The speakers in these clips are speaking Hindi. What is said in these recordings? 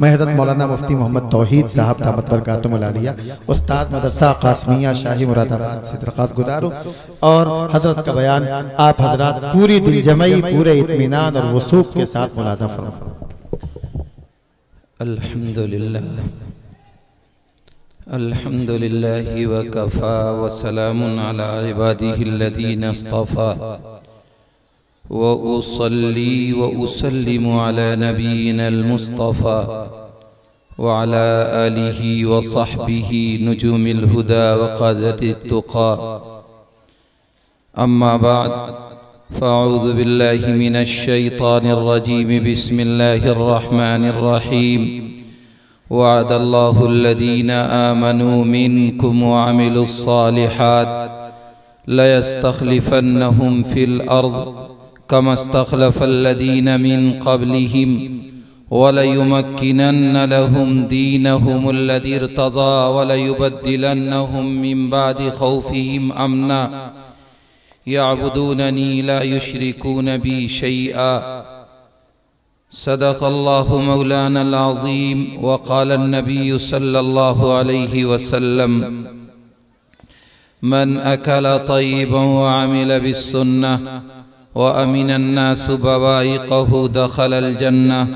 मैं हज़रत मौलाना मुफ्ती मोहम्मद तौहीद साहब दामत बरकातुहुम अलिया उस्ताद मदरसा कासमिया शाही मुरादाबाद से दरख्वास्त गुजार हूँ और हजरत का बयान आप हजरात पूरी दिलजमई पूरे इत्मीनान और वसूख के साथ मुलाज़ा फरमाएं। अल्हम्दुलिल्लाह अल्हम्दुलिल्लाहि व कफ़ा व सलामुन अला इबादिहिल्लज़ीना इस्तफ़ा व उसल्ली व उसल्लिमु अला नबियिनल मुस्तफ़ा व अला आलिहि व सहबिहि नुजूमिल हुदा व क़ादतित तुक़ा। अम्मा बाद फ़अऊज़ु बिल्लाहि मिनश शैतानिर रजीम बिस्मिल्लाहिर रहमानिर रहीम। वअदल्लाहुल्लज़ीना आमनू मिनकुम व अमिलुस्सालिहात लयस्तख़लिफ़न्नहुम फ़िल अर्ज़ कमा इस्तख़लफ़ल्लज़ीना मिन क़ब्लिहिम वलयुमक्किनन्न लहुम दीनहुमुल्लज़ी इर्तज़ा वलयुबद्दिलन्नहुम मिन बादि ख़ौफ़िहिम अमना यअबुदूननी ला युश्रिकून बी शैआ। सदक़ल्लाहु मौलानल अज़ीम व क़ालन नबिय्यु सल्लल्लाहु अलैहि वसल्लम मन अकल तय्यिबन व अमिल बिस्सुन्नह व अमिनन नासु बवाइक़हु दख़लल जन्नह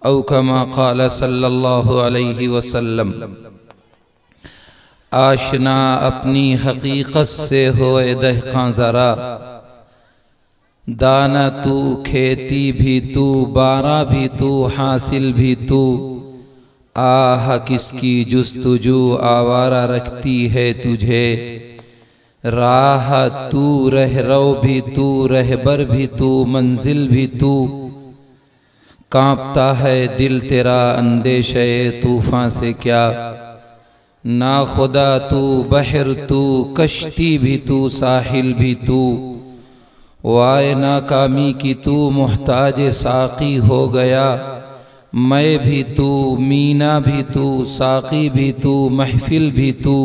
औ कमा क़ाल सल्लल्लाहु अलैहि वसल्लम। आशना अपनी हकीकत से होए दहक़ां ज़रा, दाना तू खेती भी तू बारा भी तू हासिल भी तू। आह किसकी जुस्तुजू आवारा रखती है तुझे, राह तू रहरो भी तू रहबर भी तू मंजिल भी तू। कांपता है दिल तेरा अंदेशे तूफ़ान से क्या, ना खुदा तू बहर तू कश्ती भी तू साहिल भी तू। वाए नाकामी की तू मोहताज साक़ी हो गया, मैं भी तू मीना भी तू साक़ी भी तू महफिल भी तू।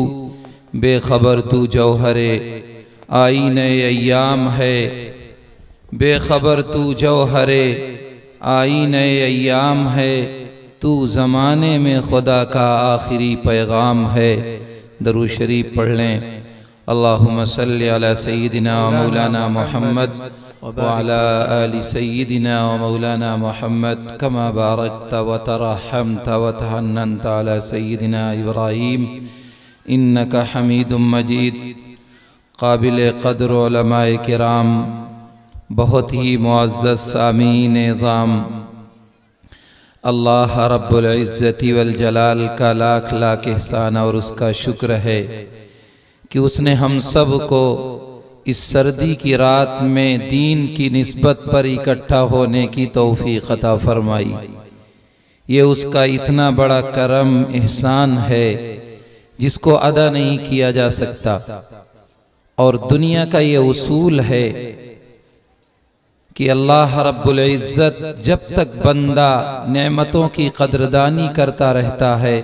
बेखबर तू जौहरे आईने अय्याम है, बेखबर तू जौहरे आईने अय्याम है। तू ज़माने में खुदा का आखिरी पैगाम है। दरूद शरीफ पढ़ लें। अल्लाहुम्मा सल्लि अला सय्यिदिना व मौलाना मुहम्मद व अला आलि सय्यिदिना व मौलाना मुहम्मद कमा बारकता व तरहमता व तहन्ननता अला सय्यिदिना इब्राहीम इन्नका हमीदुम मजीद। काबिल क़द्र उलमाए किराम, बहुत ही मुअज़्ज़ज़ सामीन निज़ाम, अल्लाह रब्बुल इज़्ज़ति वल जलाल का लाख लाख एहसान और उसका शुक्र है कि उसने हम सब को इस सर्दी की रात में दीन की निस्बत पर इकट्ठा होने की तौफ़ीक़ अता फरमाई। ये उसका इतना बड़ा करम एहसान है जिसको अदा नहीं किया जा सकता। और दुनिया का ये उसूल है कि अल्लाह रब्बुल इज़्ज़त जब तक बंदा नेमतों की कदरदानी करता रहता है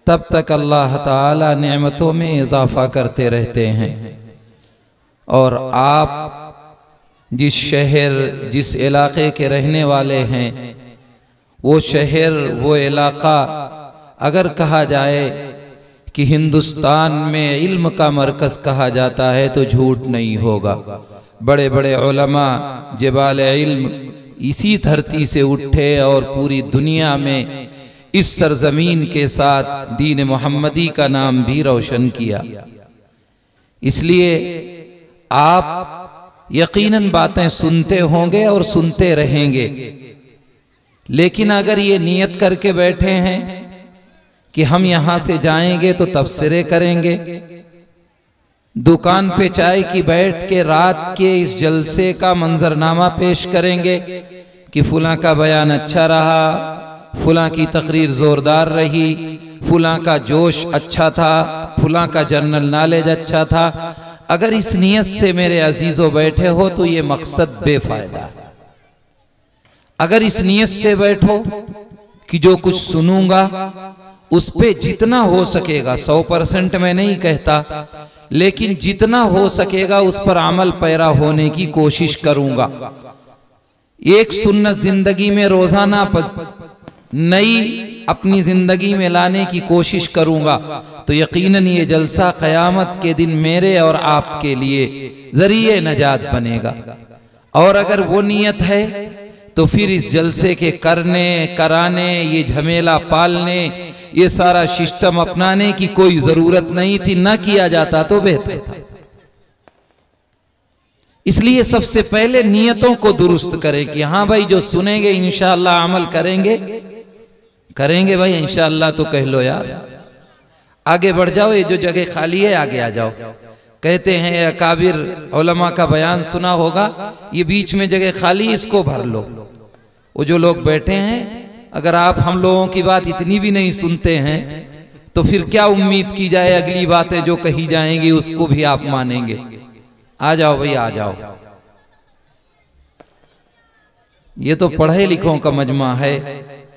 तब तक अल्लाह ताला नेमतों में इजाफा करते रहते हैं। और आप जिस शहर जिस इलाके के रहने वाले हैं, वो शहर वो इलाका अगर कहा जाए कि हिंदुस्तान में इल्म का मरकज़ कहा जाता है तो झूठ नहीं होगा। बड़े बड़े उलमा जबाल इल्म इसी धरती से उठे और पूरी दुनिया में इस सरजमीन के साथ दीन मोहम्मदी का नाम भी रोशन किया। इसलिए आप यकीनन बातें सुनते होंगे और सुनते रहेंगे, लेकिन अगर ये नियत करके बैठे हैं कि हम यहाँ से जाएंगे तो तफसीरें करेंगे, दुकान पे चाय की बैठ के रात के इस जलसे का मंजरनामा पेश करेंगे कि फुला का बयान अच्छा रहा, फुला की तकरीर जोरदार रही, फुला का जोश अच्छा था, फुला का जनरल नॉलेज अच्छा था। अगर इस नियत से मेरे अजीजों बैठे हो तो ये मकसद बेफायदा है। अगर इस नियत से बैठो कि जो कुछ सुनूंगा उस पे जितना हो सकेगा, 100% मैं नहीं कहता, लेकिन जितना हो सकेगा उस पर अमल पैरा होने की कोशिश करूंगा। एक सुन्नत जिंदगी में रोजाना नई अपनी जिंदगी में लाने की कोशिश करूंगा तो यकीनन ये जलसा क़यामत के दिन मेरे और आपके लिए जरिए नजात बनेगा। और अगर वो नीयत है तो फिर इस जलसे के करने कराने, ये झमेला पालने, ये सारा सिस्टम अपनाने की कोई जरूरत नहीं थी, ना किया जाता तो बेहतर था। इसलिए सबसे पहले नियतों को दुरुस्त करें कि हाँ भाई जो सुनेंगे इंशाअल्लाह अमल करेंगे भाई इंशाअल्लाह तो कह लो यार, आगे बढ़ जाओ, ये जो जगह खाली है आगे आ जाओ। कहते हैं अकाबिर उलमा का बयान सुना होगा, ये बीच में जगह खाली, इसको भर लो। वो जो लोग बैठे हैं, अगर आप हम लोगों की बात इतनी भी नहीं सुनते हैं तो फिर क्या उम्मीद की जाए अगली बातें जो कही जाएंगी उसको भी आप मानेंगे। आ जाओ भाई आ जाओ। ये तो पढ़े लिखों का मजमा है,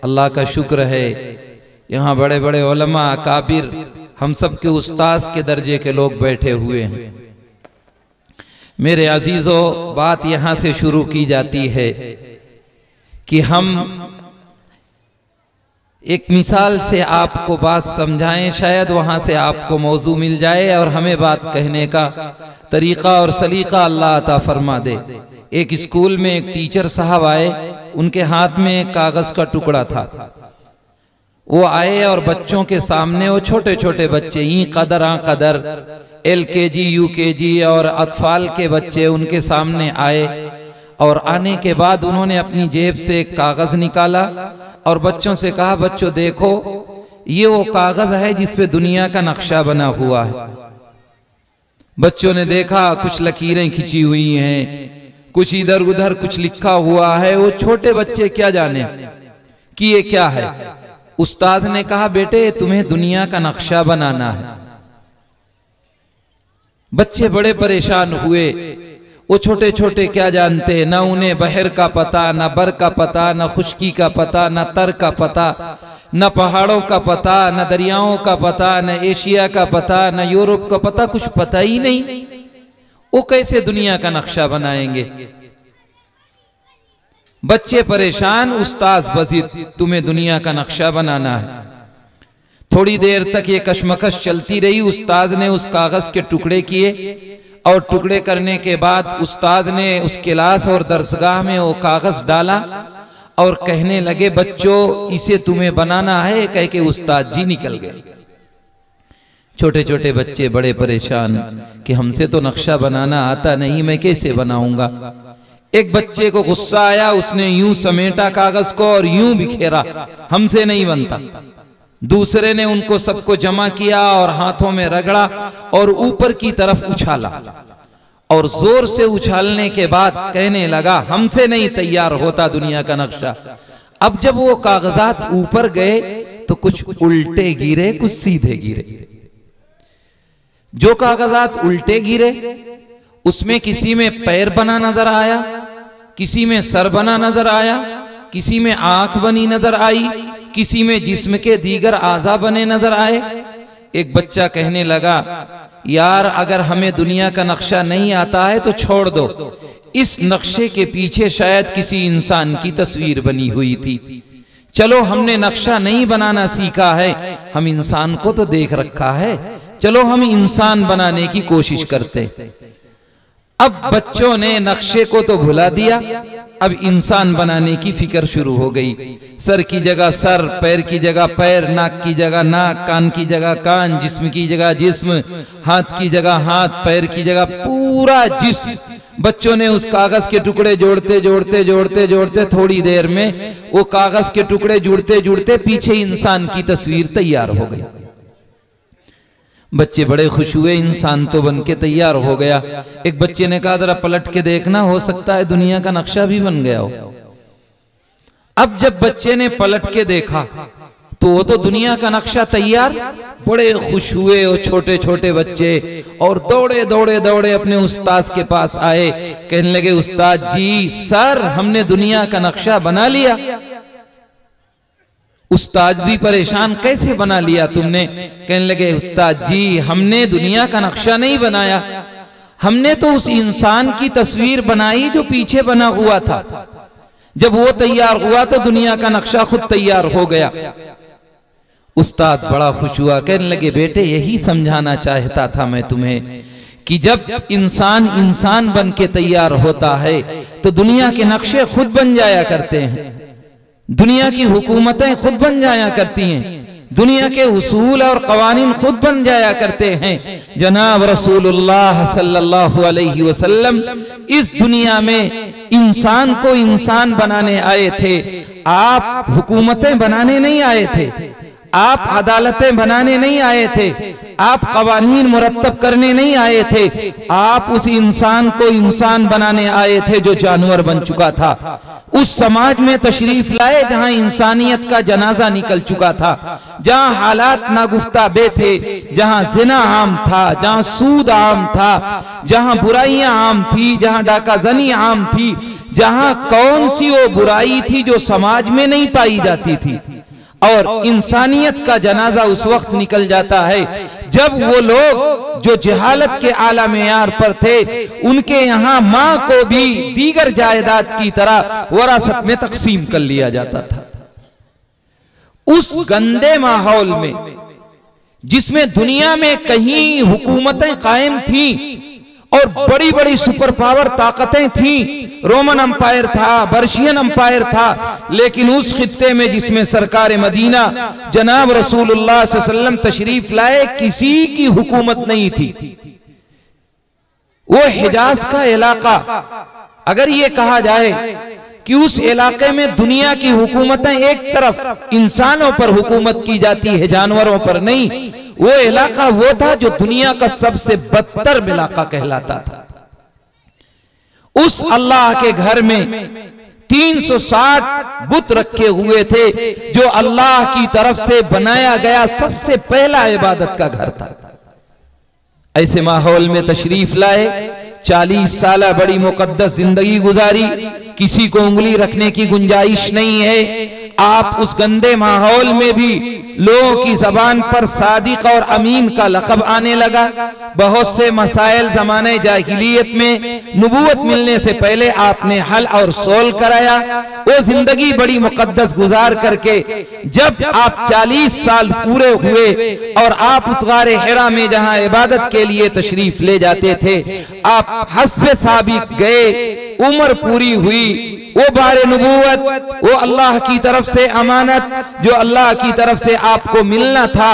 अल्लाह का शुक्र है यहाँ बड़े बड़े उलमा अकाबिर हम सब के उस्ताद के दर्जे के लोग बैठे हुए हैं। मेरे अजीजों, बात यहाँ से शुरू की जाती है कि हम एक मिसाल से आपको बात समझाएं, शायद वहां से आपको मौजू मिल जाए और हमें बात कहने का तरीका और सलीका अल्लाह अता फरमा दे। एक स्कूल में एक टीचर साहब आए, उनके हाथ में एक कागज का टुकड़ा था। वो आए और बच्चों के सामने, वो छोटे छोटे बच्चे ई कदर आ कदर LKG UKG और अतफाल के बच्चे उनके सामने आए और आने के बाद उन्होंने अपनी जेब से एक कागज निकाला और बच्चों से कहा, बच्चों देखो ये वो कागज है जिसपे दुनिया का नक्शा बना हुआ है। बच्चों ने देखा, कुछ लकीरें खिंची हुई हैं, कुछ इधर उधर कुछ लिखा हुआ है। वो छोटे बच्चे क्या जाने कि ये क्या है। उस्ताद ने कहा, बेटे तुम्हें दुनिया का नक्शा बनाना है। बच्चे बड़े परेशान हुए, वो छोटे छोटे क्या जानते, ना उन्हें बहर का पता, ना बर का पता, ना खुश्की का पता, ना तर का पता, न पहाड़ों का पता, न दरियाओं का पता, न एशिया का पता, न यूरोप का पता, कुछ पता ही नहीं। वो कैसे दुनिया का नक्शा बनाएंगे। बच्चे परेशान, उस्ताद वजीद तुम्हें दुनिया का नक्शा बनाना है। थोड़ी देर तक ये कशमकश चलती रही। उस्ताद ने उस कागज के टुकड़े किए और टुकड़े करने के बाद उस्ताद ने उस क्लास और दरसगाह में वो कागज डाला और कहने लगे, बच्चों इसे तुम्हें बनाना है। कह के उस्ताद जी निकल गए। छोटे छोटे बच्चे बड़े परेशान कि हमसे तो नक्शा बनाना आता नहीं, मैं कैसे बनाऊंगा। एक बच्चे को गुस्सा आया, उसने यूं समेटा कागज को और यूं बिखेरा, हमसे नहीं बनता। दूसरे ने उनको सबको जमा किया और हाथों में रगड़ा और ऊपर की तरफ उछाला और जोर से उछालने के बाद कहने लगा, हमसे नहीं तैयार होता दुनिया का नक्शा। अब जब वो कागजात ऊपर गए तो कुछ उल्टे गिरे, कुछ सीधे गिरे। जो कागजात उल्टे गिरे उसमें किसी में पैर बना नजर आया, किसी में सर बना नजर आया, किसी में आंख बनी नजर आई, किसी में जिस्म के दीगर आज़ा बने नजर आए। एक बच्चा कहने लगा, यार अगर हमें दुनिया का नक्शा नहीं आता है तो छोड़ दो, इस नक्शे के पीछे शायद किसी इंसान की तस्वीर बनी हुई थी। चलो हमने नक्शा नहीं बनाना सीखा है, हम इंसान को तो देख रखा है, चलो हम इंसान बनाने की कोशिश करते। अब बच्चों ने नक्शे को तो भुला दिया, अब इंसान बनाने की फिक्र शुरू हो गई। सर की जगह सर, पैर की जगह पैर, नाक की जगह नाक, कान की जगह कान, जिस्म की जगह जिस्म, हाथ की जगह हाथ, पैर की जगह पूरा जिस्म। बच्चों ने उस कागज के टुकड़े जोड़ते जोड़ते जोड़ते जोड़ते थोड़ी देर में वो कागज के टुकड़े जुड़ते जुड़ते पीछे इंसान की तस्वीर तैयार हो गई। बच्चे बड़े खुश हुए, इंसान तो बन के तैयार हो गया। एक बच्चे ने कहा, जरा पलट के देखना, हो सकता है दुनिया का नक्शा भी बन गया हो। अब जब बच्चे ने पलट के देखा तो वो तो दुनिया का नक्शा तैयार। बड़े खुश हुए वो छोटे छोटे बच्चे और दौड़े दौड़े दौड़े अपने उस्ताद के पास आए। कहने लगे, उस्ताद जी सर हमने दुनिया का नक्शा बना लिया। उस्ताद भी परेशान, कैसे बना लिया तुमने? कहने लगे, उस्ताद जी हमने दुनिया का नक्शा नहीं बनाया, हमने तो उस इंसान की तस्वीर बनाई जो पीछे बना हुआ था। जब वो तैयार हुआ तो दुनिया का नक्शा खुद तैयार हो गया। उस्ताद बड़ा खुश हुआ, कहने लगे बेटे यही समझाना चाहता था मैं तुम्हें कि जब इंसान इंसान बन के तैयार होता है तो दुनिया के नक्शे खुद बन जाया करते हैं, दुनिया की हुकूमतें खुद बन जाया करती हैं, दुनिया के उसूल और कवानीन खुद बन जाया करते हैं। जनाब रसूलुल्लाह सल्लल्लाहु अलैहि वसल्लम इस दुनिया में इंसान को इंसान बनाने आए थे, आप हुकूमतें बनाने नहीं आए थे, आप अदालतें बनाने नहीं आए थे, आप कवानीन मुरत्तब करने नहीं आए थे, आप उस इंसान को इंसान बनाने आए थे जो जानवर बन चुका था। उस समाज में तशरीफ लाए जहां इंसानियत का जनाजा निकल चुका था, जहां हालात नागुफ्ताबे थे, जहां जिना आम था, जहां सूद आम था, जहां बुराइयां आम थी, जहां डाकाजनी आम थी, जहां कौन सी वो बुराई थी जो समाज में नहीं पाई जाती थी। और इंसानियत का जनाजा उस वक्त निकल जाता है जब वो लोग जो जहालत के आला मेयार पर थे उनके यहाँ माँ को भी दीगर जायदाद की तरह वरासत में तकसीम कर लिया जाता था। उस गंदे माहौल में जिसमें दुनिया में कहीं हुकूमतें कायम थीं और बड़ी बड़ी सुपर पावर ताकतें थीं, रोमन अंपायर था, पर्शियन अंपायर था, लेकिन उस खित्ते में जिसमें सरकार मदीना जनाब रसूलुल्लाह सल्लल्लाहु अलैहि वसल्लम तशरीफ लाए किसी की हुकूमत नहीं थी। वो हिजाज का इलाका, अगर ये कहा जाए कि उस इलाके में दुनिया की हुकूमतें एक तरफ इंसानों पर हुकूमत की जाती है, जानवरों पर नहीं, वो इलाका वो था जो दुनिया का सबसे बदतर इलाका कहलाता था। उस अल्लाह के घर में 360 बुत रखे हुए थे जो अल्लाह की तरफ से बनाया गया सबसे पहला इबादत का घर था। ऐसे माहौल में तशरीफ लाए, 40 साल बड़ी मुकद्दस जिंदगी गुजारी, किसी को उंगली रखने की गुंजाइश नहीं है। आप उस गंदे माहौल में भी लोगों की जबान पर सादिक और अमीन का लक़ब आने लगा। बहुत से मसाइल जमाने जाहिलियत में नबूवत मिलने से पहले आपने हल और सोल कराया। वो जिंदगी बड़ी मुकद्दस गुजार करके जब आप 40 साल पूरे हुए और आप उस गारे हिरा में जहां इबादत के लिए तशरीफ ले जाते थे, आप हस्बे साबिक गए, उम्र पूरी हुई, वो बारे नबूवत, वो अल्लाह की तरफ से अमानत जो अल्लाह की तरफ से आपको मिलना था,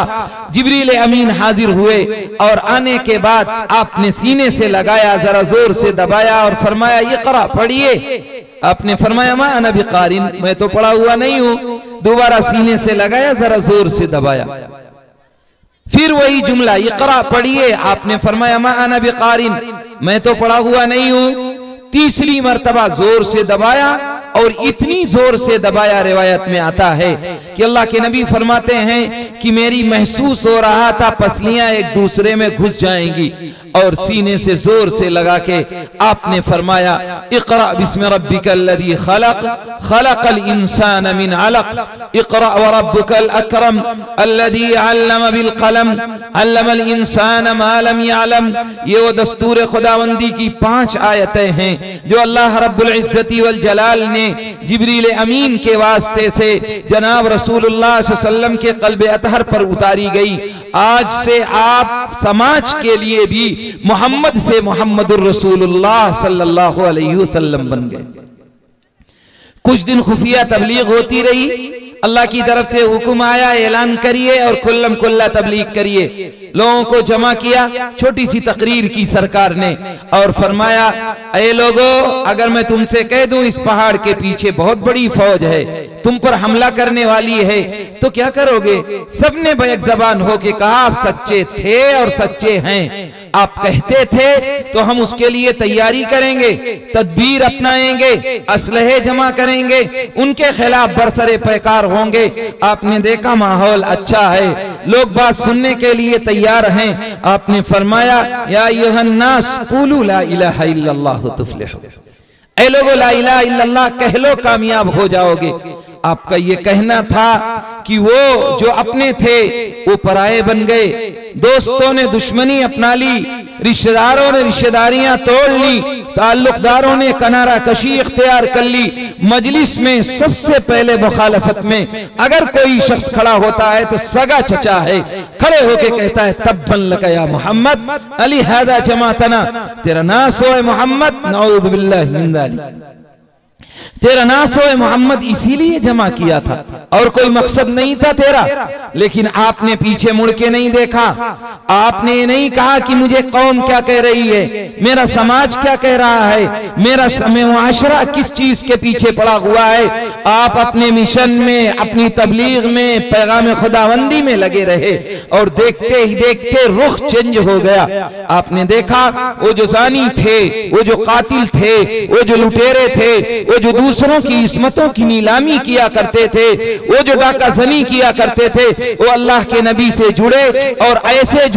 जिब्रील अमीन हाजिर हुए और आने के बाद आपने सीने से लगाया, जरा जोर से दबाया और फरमाया इक़रा पढ़िए। आपने फरमाया मा अना बिक़ारिन, मैं तो पढ़ा हुआ नहीं हूं। दोबारा सीने से लगाया, जरा जोर से दबाया, फिर वही जुमला इक़रा पढ़िए। आपने फरमाया मा अना बिक़ारिन, मैं तो पढ़ा हुआ नहीं हूं। तीसरी मर्तबा जोर से दबाया और इतनी जोर से दबाया, रिवायत में आता है कि अल्लाह के नबी फरमाते हैं कि मेरी महसूस हो रहा था पसलियां एक दूसरे में घुस जाएंगी, और सीने से जोर से लगा के आपने फरमाया इक़रा बिस्मि रब्बिकल्लज़ी खलक़, खलक़ल इंसान मिन अलक़, इक़रा व रब्बुकल अकरम अल्लज़ी अल्लम बिल क़लम, अल्लमल इंसान मा लम यअलम। ये वो दस्तूर खुदावंदी की 5 आयतें हैं जो अल्लाह रब्बुल इज़्ज़ति वल जलाल ने जिब्रील अमीन के वास्ते से जनाब रसूलुल्लाह सल्लल्लाहु अलैहि वसल्लम के क़ल्बे अतहर पर उतारी गई। आज से आप समाज के लिए भी मोहम्मद से मोहम्मदुर रसूलुल्लाह सल्लल्लाहु अलैहि वसल्लम बन गए। कुछ दिन खुफिया तबलीग होती रही, अल्लाह की तरफ से हुक्म आया ऐलान करिए और कुल्लम कुल्ला तबलीग करिए। लोगों को जमा किया, छोटी सी तकरीर की सरकार ने और फरमाया ऐ लोगों, अगर मैं तुमसे कह दूं इस पहाड़ के पीछे बहुत बड़ी फौज है, तुम पर हमला करने वाली है, तो क्या करोगे? सबने बैक जबान होके कहा आप सच्चे थे और सच्चे हैं, आप कहते थे तो हम उसके लिए तैयारी करेंगे, तदबीर अपनाएंगे, असलहे जमा करेंगे, उनके खिलाफ बरसरे पैकार होंगे। आपने देखा माहौल अच्छा है, लोग बात सुनने के लिए तैयार हैं। आपने फरमाया या अय्युहन्नास क़ूलू ला इलाहा इल्लल्लाह तुफ़्लिहू, ऐ लोगो ला इलाहा इल्लल्लाह कह लो कामयाब हो जाओगे। आपका ये कहना था कि वो जो अपने थे वो पराये बन गए, दोस्तों ने दुश्मनी अपना ली, रिश्तेदारों ने रिश्तेदारियां तोड़ ली, ताल्लुकदारों ने किनारा कशी इख्तियार कर ली। मजलिस में सबसे पहले मुखालफत में अगर कोई शख्स खड़ा होता है तो सगा चचा है, खड़े होके कहता है तब्बन लका या मोहम्मद अली हादा जमातना, तेरा नास हो मोहम्मद, नऊज़ु बिल्लाहि मिन ज़ालिक, तेरा नास हो मोहम्मद इसीलिए जमा किया था और कोई मकसद नहीं था तेरा। लेकिन आपने पीछे मुड़ के नहीं देखा, आपने ये नहीं कहा कि मुझे कौम क्या कह रही है, मेरा समाज क्या कह रहा है, मेरा मुआशरा किस चीज के पीछे पड़ा हुआ है। आप अपने मिशन में, अपनी तबलीग में, पैगाम खुदावंदी में लगे रहे और देखते ही देखते रुख चेंज हो गया। आपने देखा वो जो जानी थे, वो जो कातिल थे, वो जो लुटेरे थे, वो जो दूसरों की इस्मतों की नीलामी किया करते थे, वो जो डाका जनी किया करते थे, वो अल्लाह के नबी से जुड़े और ऐसे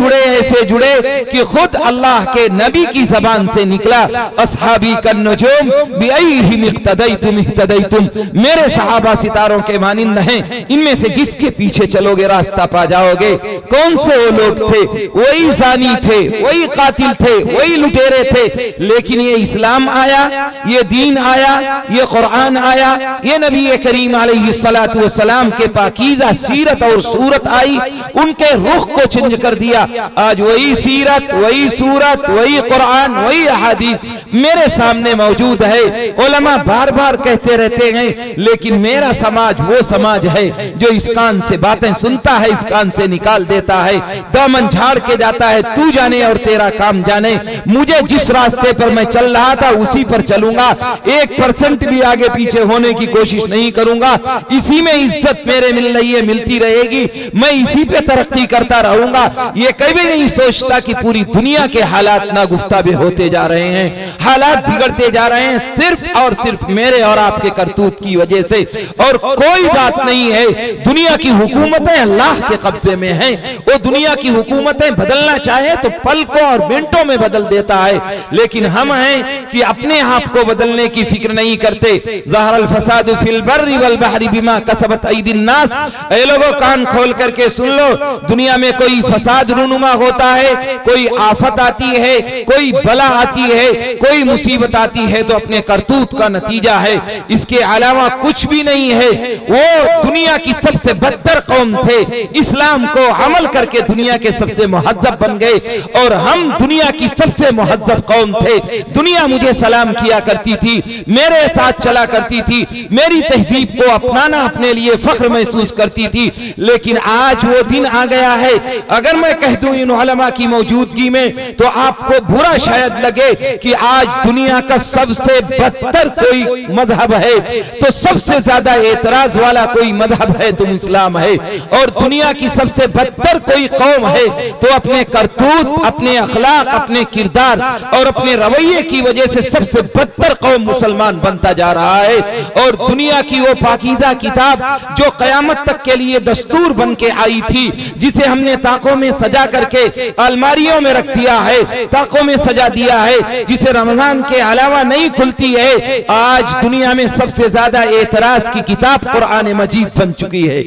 जुड़े कि खुद अल्लाह के नबी की जबान से निकला, अस्हाबी कन्नुजुम बिअय्यिहिम इक्तदैतुम इक्तदैतुम, मेरे सहाबा सितारों के मानिंद हैं, इनमें से जिसके पीछे चलोगे रास्ता पा जाओगे। कौन से वो लोग थे? वही जानी थे, वही कातिल थे, वही लुटेरे थे। लेकिन ये इस्लाम आया, ये दीन आया, ये कुरान आया, ये नबी करीम अलैहिस्सलातु वस्सलाम के पाकीज़ा सीरत और सूरत आई, उनके रुख को चेंज कर दिया। आज वही सीरत, वही सूरत, वही कुरान, वही अहादीस मेरे सामने मौजूद है। उलमा बार बार कहते रहते हैं, लेकिन मेरा समाज वो समाज है जो इस कान से बातें सुनता है, इस कान से निकाल देता है, दामन झाड़ के जाता है, तू जाने और तेरा काम जाने। मुझे जिस रास्ते पर मैं चल रहा था उसी पर चलूंगा, 1% भी आगे पीछे होने की कोशिश नहीं करूंगा। इसी में इज्जत मेरे मिल रही है, मिलती रहेगी, मैं इसी पे तरक्की करता रहूंगा। ये कभी नहीं सोचता कि पूरी दुनिया के हालात नागुफ्ताबे होते जा रहे हैं, हालात बिगड़ते जा रहे हैं सिर्फ और सिर्फ मेरे और आपके करतूत की वजह से। और कोई बात नहीं है, दुनिया की हुकूमतें अल्लाह के कब्जे में हैं, वो दुनिया की हुकूमतें बदलना चाहे तो पलकों और मिनटों में बदल देता है। लेकिन हम हैं कि अपने आप को बदलने की फिक्र नहीं करते। ज़हरल फसादु फिल बर्रि वल बहरि बिमा कसबत अयदिन नास, ऐ लोगों कान खोल करके सुन लो, दुनिया में कोई फसाद रूनुमा होता है, कोई आफत आती है, कोई बला आती है, कोई मुसीबत आती है तो अपने करतूत का नतीजा है, इसके अलावा कुछ भी नहीं है। वो दुनिया की सबसे बदतर कौम थे, इस्लाम को अमल करके दुनिया के सबसे मुहज्जब बन गए और हम दुनिया की सबसे मुहज्जब कौम थे। दुनिया मुझे सलाम किया करती थी, मेरे साथ चला करती थी, मेरी तहजीब को अपनाना अपने लिए फख्र महसूस करती थी। लेकिन आज वो दिन आ गया है, अगर मैं कह दूं इन उलमा की मौजूदगी में तो आपको बुरा शायद लगे कि आज दुनिया का सबसे बदतर कोई मजहब है तो सबसे ज्यादा एतराज वाला कोई मजहब है तो इस्लाम है, और दुनिया की सबसे बदतर कोई कौम है तो अपने करतूत, अपने अखलाक, अपने किरदार और अपने रवैये की वजह से सबसे बदतर कौम मुसलमान बनता जा रहा है। और दुनिया की वो पाकीज़ा किताब जो कयामत तक के लिए दस्तूर बन के आई थी, जिसे हमने ताकों में सजा करके अलमारियों में रख दिया है, ताकों में सजा दिया है, जिसे रमजान के अलावा नहीं खुलती है, आज दुनिया में सबसे ज्यादा एतराज की किताब कुरान मजीद बन चुकी है।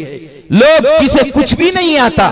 लोग जिसे कुछ भी नहीं आता,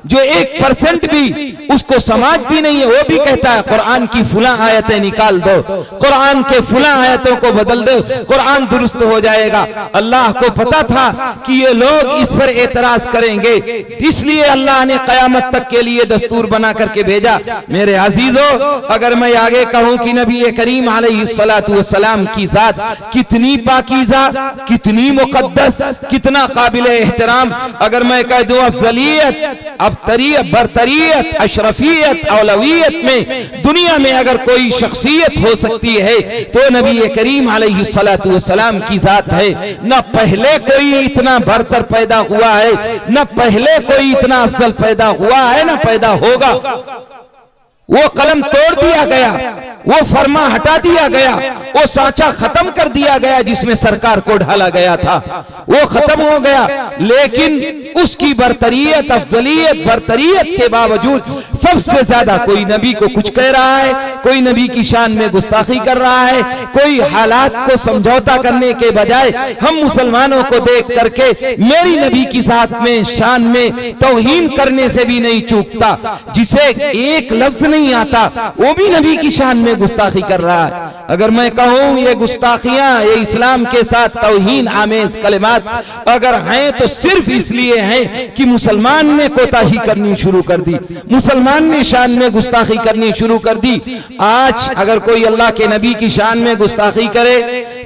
जो 1% भी उसको समाज भी नहीं है, वो भी कहता है कुरान की फुला आयतें निकाल दो, कुरान के फुला आयतों को बदल दो, कुरान दुरुस्त हो जाएगा। अल्लाह को पता था कि ये लोग इस पर एतराज करेंगे, इसलिए अल्लाह ने कयामत तक के लिए दस्तूर बना करके भेजा। मेरे अजीजों, अगर मैं आगे कहूं कि नबी करीम अलैहिस्सलातु वस्सलाम की जात कितनी पाकीज़ा, कितनी मुकद्दस, कितना काबिल एहतराम, अगर मैं कह दूं अफजलियत, अबतरियत, बरतरियत, अशरफियत, औलवियत में दुनिया में अगर कोई शख्सियत हो सकती है तो नबी करीम अलैहिस्सलातु वस्सलाम की जात है। न पहले कोई इतना बरतर पैदा हुआ है, न पहले कोई इतना अफजल पैदा हुआ है, न पैदा होगा। वो कलम तोड़ दिया गया, वो फरमा हटा दिया गया, वो सांचा खत्म कर दिया गया जिसमें सरकार को ढाला गया था, वो खत्म हो गया। लेकिन उसकी बरतरीयत, अफजलियत, बरतरीयत के बावजूद सबसे ज्यादा कोई नबी को कुछ कह रहा है, कोई नबी की शान में गुस्ताखी कर रहा है, कोई हालात को समझौता करने के बजाय हम मुसलमानों को देख करके मेरी नबी की जात में, शान में तौहीन करने से भी नहीं चूकता। जिसे एक लफ्ज नहीं आता वो भी नबी की शान में गुस्ताखी कर रहा है। अगर मैं कहूं ये गुस्ताखियां, ये इस्लाम के साथ तौहीन आमेज कलिमात अगर हैं तो सिर्फ इसलिए हैं कि मुसलमान ने कोताही करनी शुरू कर दी, मुसलमान ने शान में गुस्ताखी करनी शुरू कर दी। आज अगर कोई अल्लाह के नबी की शान में गुस्ताखी करे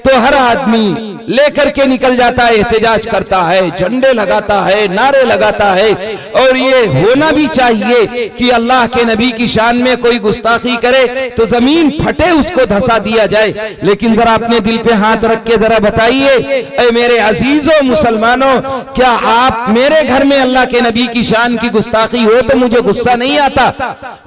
तो हर आदमी लेकर के निकल जाता है, एहतजाज करता है, झंडे लगाता है, नारे लगाता है। और ये होना भी चाहिए कि अल्लाह के नबी की शान में कोई गुस्ताखी करे तो जमीन फटे, उसको धंसा दिया जाए। लेकिन जरा अपने दिल पे हाथ रख के जरा बताइए, ऐ मेरे अजीजों मुसलमानों, क्या आप मेरे घर में अल्लाह के नबी की शान की गुस्ताखी हो तो मुझे गुस्सा नहीं आता?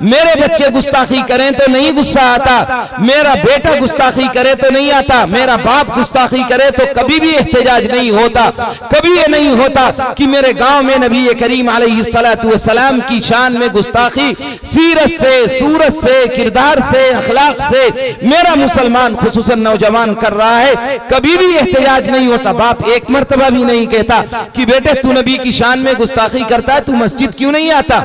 मेरे बच्चे गुस्ताखी करें तो नहीं गुस्सा आता, मेरा बेटा गुस्ताखी करे तो नहीं आता, मेरा बाप गुस्ताखी करे तो कभी भी एहतजाज नहीं होता। कभी ये नहीं होता कि मेरे गांव में नबी करीम अलैहिस्सलातु वस्सलाम की शान में गुस्ताखी सीरत से, सूरत से, किरदार से, अखलाक से मेरा मुसलमान खुसूसन नौजवान कर रहा है, कभी भी एहतजाज नहीं होता। बाप एक मर्तबा भी नहीं कहता कि बेटे तू नबी की शान में गुस्ताखी करता है, तू मस्जिद क्यों नहीं आता,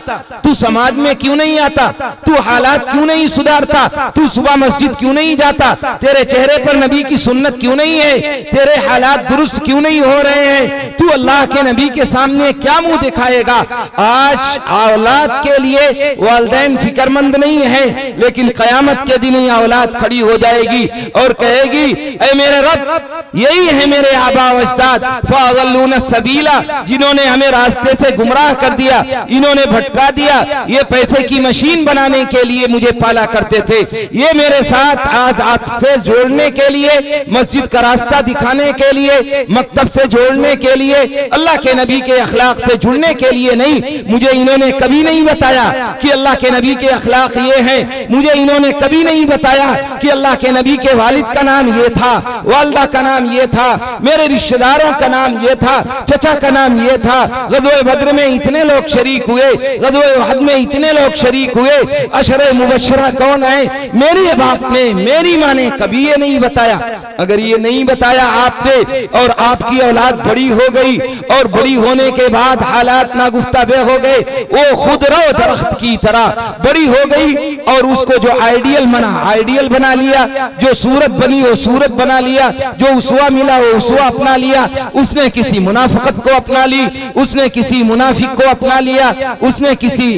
तू समाज में क्यों नहीं आता, तू हालात क्यों नहीं सुधारता, तू सुबह मस्जिद क्यों नहीं जाता, तेरे चेहरे पर नबी की सुन्नत क्यों नहीं है, तेरे हालात दुरुस्त क्यों नहीं हो रहे हैं, तू अल्लाह के नबी के सामने क्या मुंह दिखाएगा? आज औलाद के लिए वालिदैन फिक्रमंद नहीं है, लेकिन कयामत के दिन ये औलाद खड़ी हो जाएगी और कहेगी, ऐ मेरे रब, यही है मेरे आबा व अजदाद फ़अज़ल्लूना सबीला, जिन्होंने हमें रास्ते से गुमराह कर दिया, इन्होंने भटका दिया, ये पैसे की मशीन बनाने के लिए मुझे पाला करते थे, ये मेरे साथ आज से जोड़ने के लिए, मस्जिद का रास्ता दिखाने के लिए, मकतब से जोड़ने के लिए, अल्लाह के नबी के अखलाक से जुड़ने के लिए नहीं। मुझे इन्होंने कभी नहीं बताया कि अल्लाह के नबी के अखलाक ये हैं, मुझे इन्होंने कभी नहीं बताया कि अल्लाह के नबी के वालिद का नाम ये था, वालदा का नाम ये था, मेरे रिश्तेदारों का नाम ये था, चचा का नाम ये था, ग़ज़वे बद्र में इतने लोग शरीक हुए, ग़ज़वे उहद में इतने लोग शरीक हुए, अशरे मुबश्शरा कौन है, मेरे बाप ने, मेरी माँ ने कभी ये नहीं बताया। अगर ये नहीं बताया आपने और आपकी औलाद बड़ी हो गई और बड़ी होने के बाद हालात नागुफ्ताबे हो गए, वो खुदरा दरख्त की तरह बड़ी हो गई और उसको जो आइडियल आइडियल बना लिया, जो सूरत बनी वो सूरत बना लिया, जो उसवा मिला वो उसवा अपना लिया, उसने किसी मुनाफिकत को अपना ली, उसने किसी मुनाफिक को अपना लिया, उसने किसी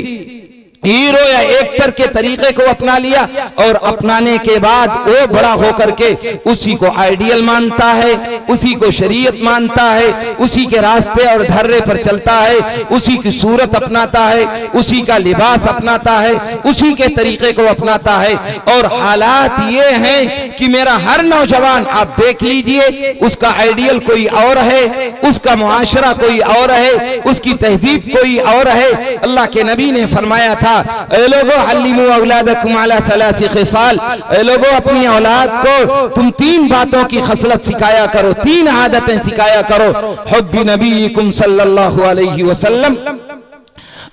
हीरो या एक्टर के तरीके को अपना लिया और अपनाने के बाद वो बड़ा होकर के उसी को आइडियल मानता है, उसी को शरीयत मानता है, उसी के रास्ते और ढर्रे पर चलता है, उसी की सूरत अपनाता है, उसी का लिबास अपनाता है, उसी के तरीके को अपनाता है। और हालात ये हैं कि मेरा हर नौजवान आप देख लीजिए, उसका आइडियल कोई और है, उसका मुआशरा कोई और है, उसकी तहजीब कोई और है। अल्लाह के नबी ने फरमाया था, ऐ लोगो अल्लिमू औलादकुम अला सलासी खिसाल, ऐ लोगो अपनी औलाद को तुम 3 बातों की खसलत सिखाया करो, 3 आदतें सिखाया करो। हुब्बी नबीकुम सल्लल्लाहु अलैहि वसल्लम,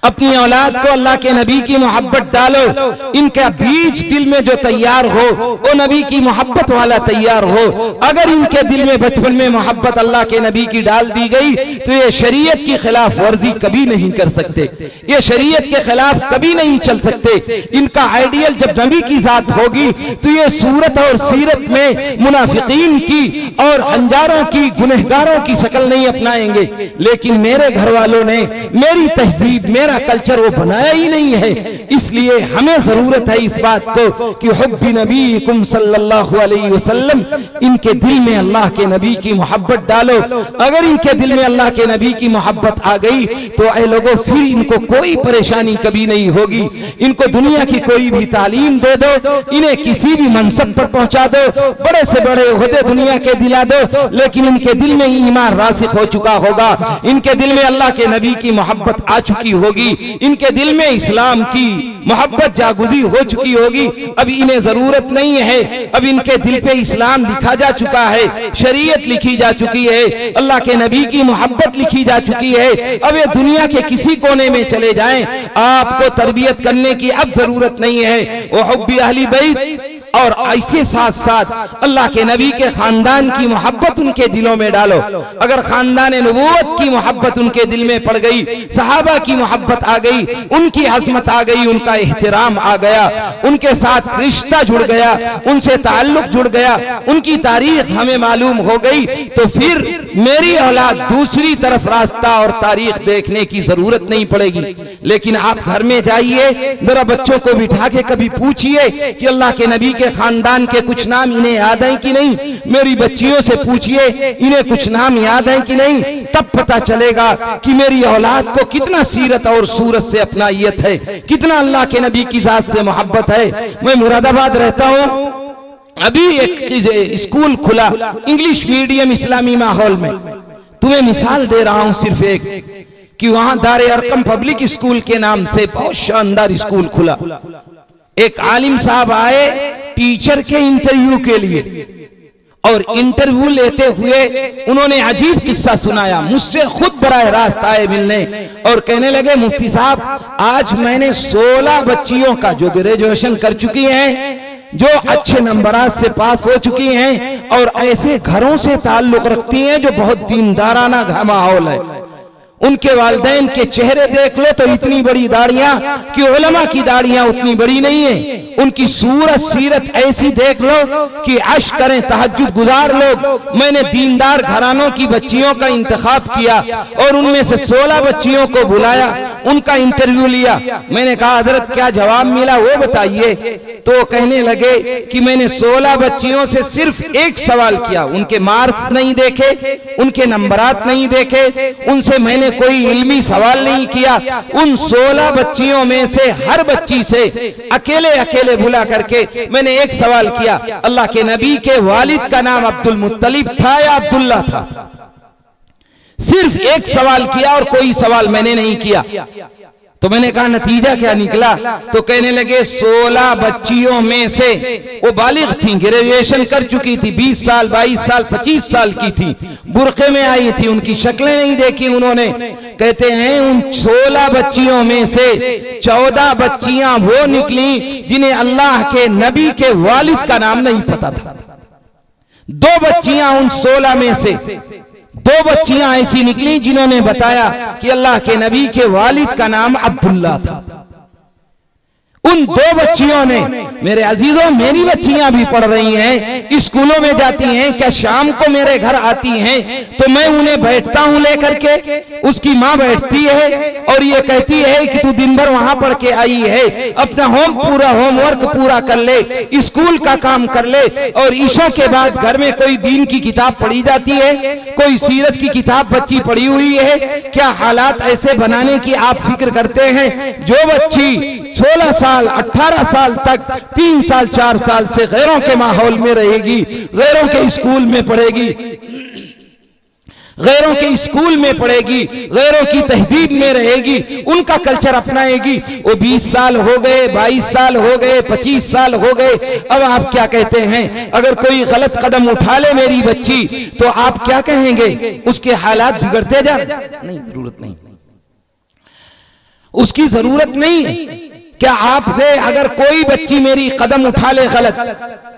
अपनी औलाद को अल्लाह के नबी की मोहब्बत डालो, इनका बीज दिल में जो तैयार हो वो नबी की मोहब्बत वाला तैयार हो। अगर इनके दिल में बचपन में मोहब्बत अल्लाह के नबी की डाल दी गई तो ये शरीयत की खिलाफ वर्जी कभी नहीं कर सकते, ये शरीयत के खिलाफ कभी नहीं चल सकते। इनका आइडियल जब नबी की जात होगी तो ये सूरत और सीरत में मुनाफिकीन की और अंजारों की, गुनहगारों की शक्ल नहीं अपनाएंगे। लेकिन मेरे घर वालों ने मेरी तहजीब, मेरा कल्चर वो बनाया ही नहीं है। इसलिए हमें जरूरत है इस बात को कि हुब्बी नबीकुम सल्लल्लाहु अलैहि वसल्लम, इनके दिल में अल्लाह के नबी की मोहब्बत डालो। अगर इनके दिल में अल्लाह के नबी की मोहब्बत आ गई तो ऐ लोगों फिर इनको कोई परेशानी कभी नहीं होगी। इनको दुनिया की कोई भी तालीम दे दो, इन्हें किसी भी मनसब पर पहुंचा दो, बड़े से बड़े ओहदे दुनिया के दिला दो, लेकिन इनके दिल में ईमान रासिख हो चुका होगा, इनके दिल में अल्लाह के नबी की मोहब्बत आ चुकी होगी। होगी, इनके दिल में इस्लाम की मोहब्बत जागुजी हो चुकी होगी। अब इन्हें जरूरत नहीं है, अब इनके दिल पे इस्लाम लिखा जा चुका है, शरीयत लिखी जा चुकी है, अल्लाह के नबी की मोहब्बत लिखी जा चुकी है। अब ये दुनिया के किसी कोने में चले जाएं, आपको तरबियत करने की अब जरूरत नहीं है। वो हुब्बी अहली बैत और ऐसे साथ साथ अल्लाह के नबी के खानदान की मोहब्बत उनके दिलों में डालो। अगर खानदान नबूवत की मोहब्बत उनके दिल में पड़ गई, सहाबा की मोहब्बत आ गई, उनकी अज़मत आ गई, उनका एहतराम आ गया, उनके साथ रिश्ता जुड़ गया, उनसे ताल्लुक जुड़ गया, उनकी तारीख हमें मालूम हो गई, तो फिर मेरी औलाद दूसरी तरफ रास्ता और तारीख देखने की जरूरत नहीं पड़ेगी। लेकिन आप घर में जाइए, जरा बच्चों को बिठा के कभी पूछिए कि अल्लाह के नबी के खानदान के कुछ नाम इन्हें याद हैं कि नहीं। मेरी बच्चियों से पूछिए इन्हें कुछ नाम याद हैं कि नहीं, तब पता चलेगा कि मेरी औलाद को कितना सीरत और सूरत से अपनाइयत है, कितना अल्लाह के नबी की जात से मोहब्बत है। मैं मुरादाबाद रहता हूँ, अभी एक स्कूल खुला इंग्लिश मीडियम इस्लामी माहौल में। तुम्हें मिसाल दे रहा हूँ सिर्फ एक, कि वहां दारे अरकम पब्लिक स्कूल के नाम से बहुत शानदार स्कूल खुला। एक आलिम साहब आए टीचर के इंटरव्यू के लिए, और इंटरव्यू लेते हुए उन्होंने अजीब किस्सा सुनाया। मुझसे खुद बराह रास्त आए मिलने और कहने लगे, मुफ्ती साहब आज मैंने 16 बच्चियों का जो ग्रेजुएशन कर चुकी हैं, जो अच्छे नंबरात से पास हो चुकी हैं और ऐसे घरों से ताल्लुक रखती हैं जो बहुत दीनदाराना माहौल है, उनके वालिदैन के चेहरे देख लो तो इतनी बड़ी दाढ़ियां कि उलमा की दाढ़ियां उतनी बड़ी नहीं है, उनकी सूरत सीरत ऐसी देख लो कि अश्क करें तहज्जुद गुजार लोग। मैंने दीनदार घरानों की बच्चियों का इंतखाब किया और उनमें से 16 बच्चियों को बुलाया, उनका इंटरव्यू लिया। मैंने कहा हजरत क्या जवाब मिला वो बताइए। तो कहने लगे कि मैंने 16 बच्चियों से सिर्फ एक सवाल किया, उनके मार्क्स नहीं देखे, उनके नंबरात नहीं देखे, उनसे मैंने कोई इल्मी सवाल नहीं किया। उन 16 बच्चियों में से हर बच्ची से अकेले अकेले बुला करके मैंने एक सवाल किया, अल्लाह के नबी के वालिद का नाम अब्दुल मुत्तलिब था या अब्दुल्ला था? सिर्फ एक सवाल किया और कोई सवाल मैंने नहीं किया। तो मैंने कहा नतीजा क्या निकला? तो कहने लगे 16 बच्चियों में से वो बालिग थी, ग्रेजुएशन कर चुकी थी, 20 साल 22 साल 25 साल की थी, बुरखे में आई थी, उनकी शक्लें नहीं देखी उन्होंने। कहते हैं उन 16 बच्चियों में से 14 बच्चियां वो निकली जिन्हें अल्लाह के नबी के वालिद का नाम नहीं पता था। 2 बच्चियां उन 16 में से 2 बच्चियां ऐसी निकली जिन्होंने बताया कि अल्लाह के नबी के वालिद का नाम अब्दुल्ला था। उन 2 बच्चियों ने, मेरे अजीजों मेरी बच्चियां भी पढ़ रही हैं, स्कूलों में जाती हैं, क्या शाम को मेरे घर आती हैं तो मैं उन्हें बैठता हूं लेकर के, उसकी माँ बैठती है और ये कहती है कि तू दिन भर वहां पढ़ के आई है, अपना होमवर्क पूरा कर ले, स्कूल का काम कर ले, और ईशा के बाद घर में कोई दीन की किताब पढ़ी जाती है, कोई सीरत की किताब बच्ची पढ़ी हुई है। क्या हालात ऐसे बनाने की आप फिक्र करते हैं? जो बच्ची 16 साल 18 साल तक 3 साल 4 साल से गैरों के माहौल में रहेगी, गैरों के स्कूल में पढ़ेगी, गैरों के स्कूल में पढ़ेगी, गैरों की तहजीब में रहेगी, उनका कल्चर अपनाएगी, वो 20 साल हो गए, 22 साल हो गए, 25 साल हो गए, अब आप क्या कहते हैं? अगर कोई गलत कदम उठा ले मेरी बच्ची तो आप क्या कहेंगे? उसके हालात बिगड़ते जा नहीं, जरूरत नहीं, उसकी जरूरत नहीं है। क्या आपसे अगर कोई बच्ची मेरी कदम उठा ले गलत,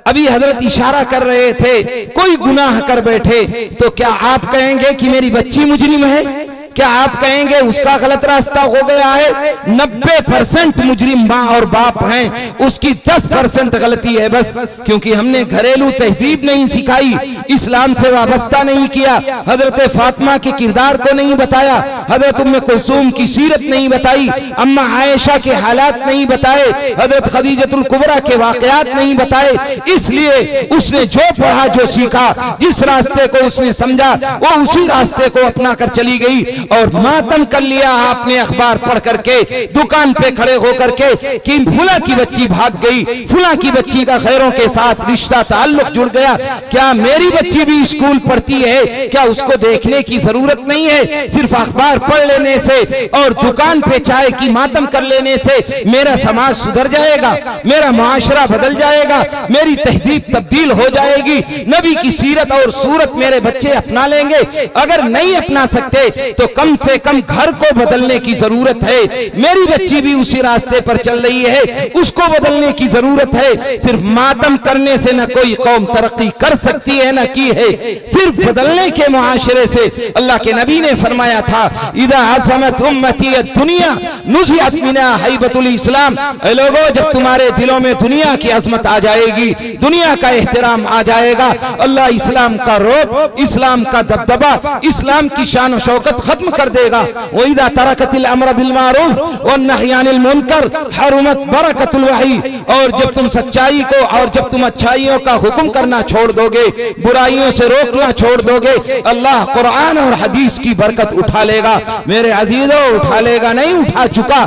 अभी हजरत इशारा कर रहे थे, कोई गुनाह कर बैठे, तो क्या आप कहेंगे कि मेरी बच्ची मुजरिम है? क्या आप कहेंगे उसका गलत रास्ता हो गया है? 90% मुजरिम माँ और बाप हैं, उसकी 10% गलती है बस, क्योंकि हमने घरेलू तहजीब नहीं सिखाई, इस्लाम से वाबस्ता नहीं किया, हजरत फातिमा के किरदार को नहीं बताया, हजरत उम्मे कुलसूम की सीरत नहीं बताई, अम्मा आयशा के हालात नहीं बताए, हजरत खदीजतुल कुबरा के वाकयात नहीं बताए। इसलिए उसने जो पढ़ा, जो सीखा, जिस रास्ते को उसने समझा, वो उसी रास्ते को अपना कर चली गई और मातम कर लिया आपने अखबार पढ़ करके, दुकान पे खड़े होकर के कि फुला की बच्ची भाग गई, फुला की बच्ची का खैरों के साथ रिश्ता ताल्लुक जुड़ गया। क्या मेरी बच्ची भी स्कूल पढ़ती है, क्या उसको देखने की जरूरत नहीं है? सिर्फ अखबार पढ़ लेने से और दुकान पे चाय की मातम कर लेने से मेरा समाज सुधर जाएगा, मेरा मुआशरा बदल जाएगा, मेरी तहजीब तब्दील हो जाएगी, नबी की सीरत और सूरत मेरे बच्चे अपना लेंगे? अगर नहीं अपना सकते तो कम से कम घर को बदलने की जरूरत है। मेरी बच्ची भी उसी रास्ते पर चल रही है, उसको बदलने की जरूरत है। सिर्फ मातम करने से न कोई कौम तरक्की कर सकती है न की है, सिर्फ बदलने के मुआशरे से। अल्लाह के नबी ने फरमाया था, इदा अज़मत उम्मती दुनिया नुज़िअत मिना हैबतुल इस्लाम। ऐ लोगों, जब तुम्हारे दिलों में दुनिया की अजमत आ जाएगी, दुनिया का एहतराम आ जाएगा, अल्लाह इस्लाम का रोब, इस्लाम का दबदबा, इस्लाम की शान शौकत खत्म कर देगा। व इदा तरकतिल अम्र बिल मारूफ व नही अनिल मुनकर हरुमत बरकतुल वही। और जब तुम सच्चाई को और जब तुम अच्छाइयों का हुक्म करना छोड़ दोगे, बुराइयों से रोकना छोड़ दोगे, अल्लाह कुरान और हदीस की बरकत उठा लेगा। मेरे अजीजों, उठा लेगा नहीं, उठा चुका।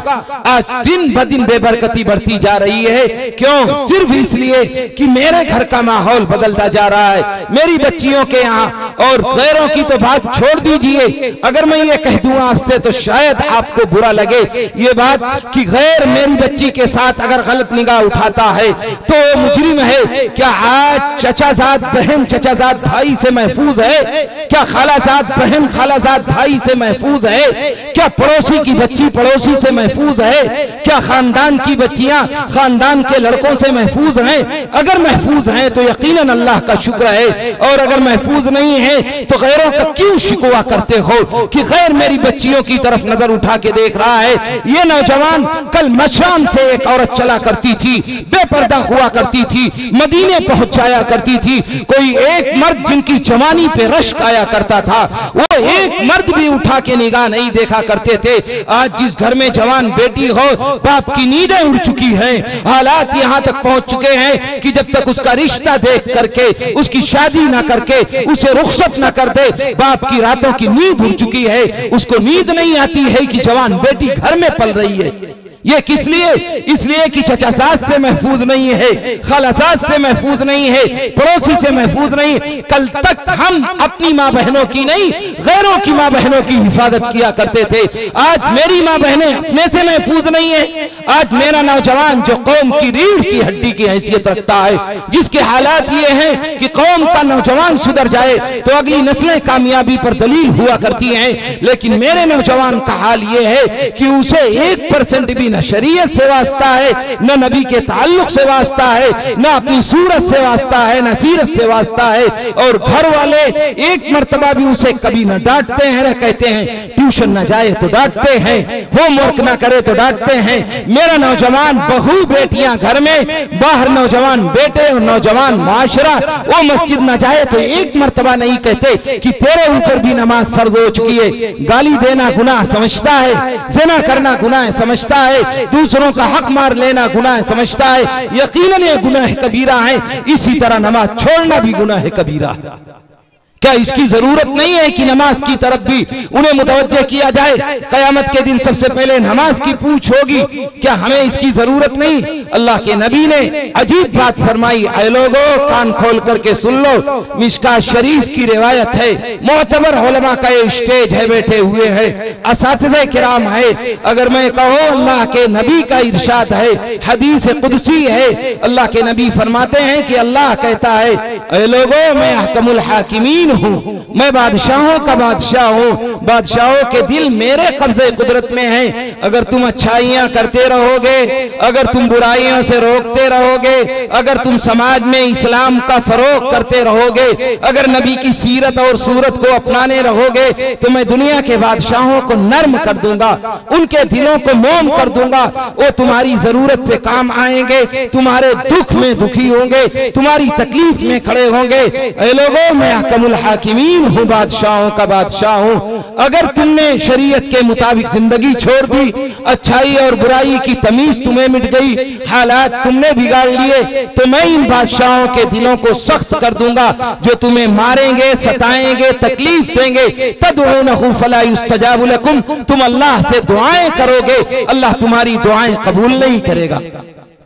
आज दिन ब दिन बेबरकती बढ़ती जा रही है। क्यों? सिर्फ इसलिए कि मेरे घर का माहौल बदलता जा रहा है, मेरी बच्चियों के यहाँ। और गैरों की तो बात छोड़ दीजिए, अगर मैं ये कह दूं आपसे तो शायद आपको बुरा लगे ये बात कि गैर मेरी बच्ची के साथ अगर गलत निगाह उठाता है तो मुजरिम है। क्या आज चचाजाद बहन चचाजाद भाई से महफूज है? क्या खालाजाद बहन खालाजाद भाई से महफूज है? क्या पड़ोसी की बच्ची पड़ोसी से महफूज है? क्या खानदान की बच्चियां खानदान के लड़कों से महफूज हैं? अगर महफूज हैं तो यकीनन अल्लाह का शुक्र है, और अगर महफूज नहीं है तो गैरों का क्यों शिकवा करते हो कि गैर मेरी बच्चियों की तरफ नजर उठा के देख रहा है? ये नौजवान कल मशाम से एक औरत चला करती थी, बेपर्दा हुआ करती थी, मदीने पहुंच जाया करती थी। कोई एक मर्द जिनकी जवानी पे रश्क आया करता था, वो एक मर्द भी उठा के निगाह नहीं देखा करते थे। आज जिस घर में जवान बेटी हो, बाप की नींदें उड़ चुकी हैं। हालात यहाँ तक पहुंच चुके हैं कि जब तक उसका रिश्ता देख करके, उसकी शादी ना करके, उसे रुखसत ना कर दे, बाप की रातों की नींद उड़ चुकी है। उसको नींद नहीं आती है कि जवान बेटी घर में पल रही है। ये किस लिए? इसलिए कि चचाजाद से महफूज नहीं है, खालाजाद से महफूज नहीं है, पड़ोसी से महफूज नहीं। कल तक हम अपनी माँ बहनों की नहीं, गैरों की माँ बहनों की हिफाजत किया करते थे। आज मेरी माँ बहनें अपने से महफूज नहीं है। आज मेरा नौजवान जो कौम की रीढ़ की हड्डी की हैसियत रखता है, जिसके हालात ये हैं कि कौम का नौजवान सुधर जाए तो अगली नस्लें कामयाबी पर दलील हुआ करती हैं, लेकिन मेरे नौजवान का हाल ये है कि उसे 1% भी न शरीयत से वास्ता है, न नबी के ताल्लुक से वास्ता है, न अपनी सूरत से वास्ता है, न सीरत से वास्ता है। और घर वाले एक मर्तबा भी उसे कभी न डांटते हैं, न कहते हैं ट्यूशन न जाए तो डांटते हैं, होमवर्क न करे तो डांटते हैं। मेरा नौजवान बहू बेटियां घर में, बाहर नौजवान बेटे और नौजवान माशरा, वो मस्जिद न जाए तो एक मर्तबा नहीं कहते कि तेरे ऊपर भी नमाज फर्ज हो चुकी है। गाली देना गुनाह समझता है, ज़िना करना गुनाह समझता है, दूसरों का हक मार लेना गुनाह समझता है। यकीनन ये गुनाह कबीरा है। इसी तरह नमाज छोड़ना भी गुनाह कबीरा है। क्या इसकी जरूरत नहीं है कि नमाज की तरफ भी उन्हें मुतवज्जे किया जाए? कयामत के दिन सबसे पहले नमाज की पूछ होगी, क्या हमें इसकी जरूरत नहीं? अल्लाह के नबी ने अजीब बात फरमाई। ऐ लोगों, कान खोल करके सुन लो, मिशकात शरीफ की रिवायत है, मोतबर उलमा का ये स्टेज है, बैठे हुए हैं, असातिज़े किराम है। अगर मैं कहूँ अल्लाह के नबी का इरशाद है, हदीस कुदसी है, अल्लाह के नबी फरमाते हैं कि अल्लाह कहता है, ऐ लोगों, मैं अहकमुल हाकिमीन हूँ, मैं बादशाहों का बादशाह हूँ, बादशाहों के दिल मेरे कब्जे कुदरत में है। अगर तुम अच्छाइयाँ करते रहोगे, अगर तुम बुराइयों से रोकते रहोगे, अगर तुम समाज में इस्लाम का फरोग करते रहोगे, अगर नबी की सीरत और सूरत को अपनाने रहोगे, तो मैं दुनिया के बादशाहों को नर्म कर दूंगा, उनके दिलों को मोम कर दूंगा। वो तुम्हारी जरूरत पे काम आएंगे, तुम्हारे दुख में दुखी होंगे, तुम्हारी तकलीफ में खड़े होंगे। ऐ लोगों, मैं अहकमुल हाकिमीन हूँ, बादशाहों का बादशाह हूँ। अगर तुमने शरीयत के मुताबिक जिंदगी छोड़ दी, अच्छाई और बुराई की तमीज तुम्हें मिट गई, हालात तुमने बिगाड़ लिए, तो मैं इन बादशाहों के दिलों को सख्त कर दूंगा, जो तुम्हें मारेंगे, सताएंगे, तकलीफ देंगे। तदऊनहु फला युस्तजाबु लकुम, तुम अल्लाह से दुआएं करोगे, अल्लाह तुम्हारी दुआएं कबूल नहीं करेगा।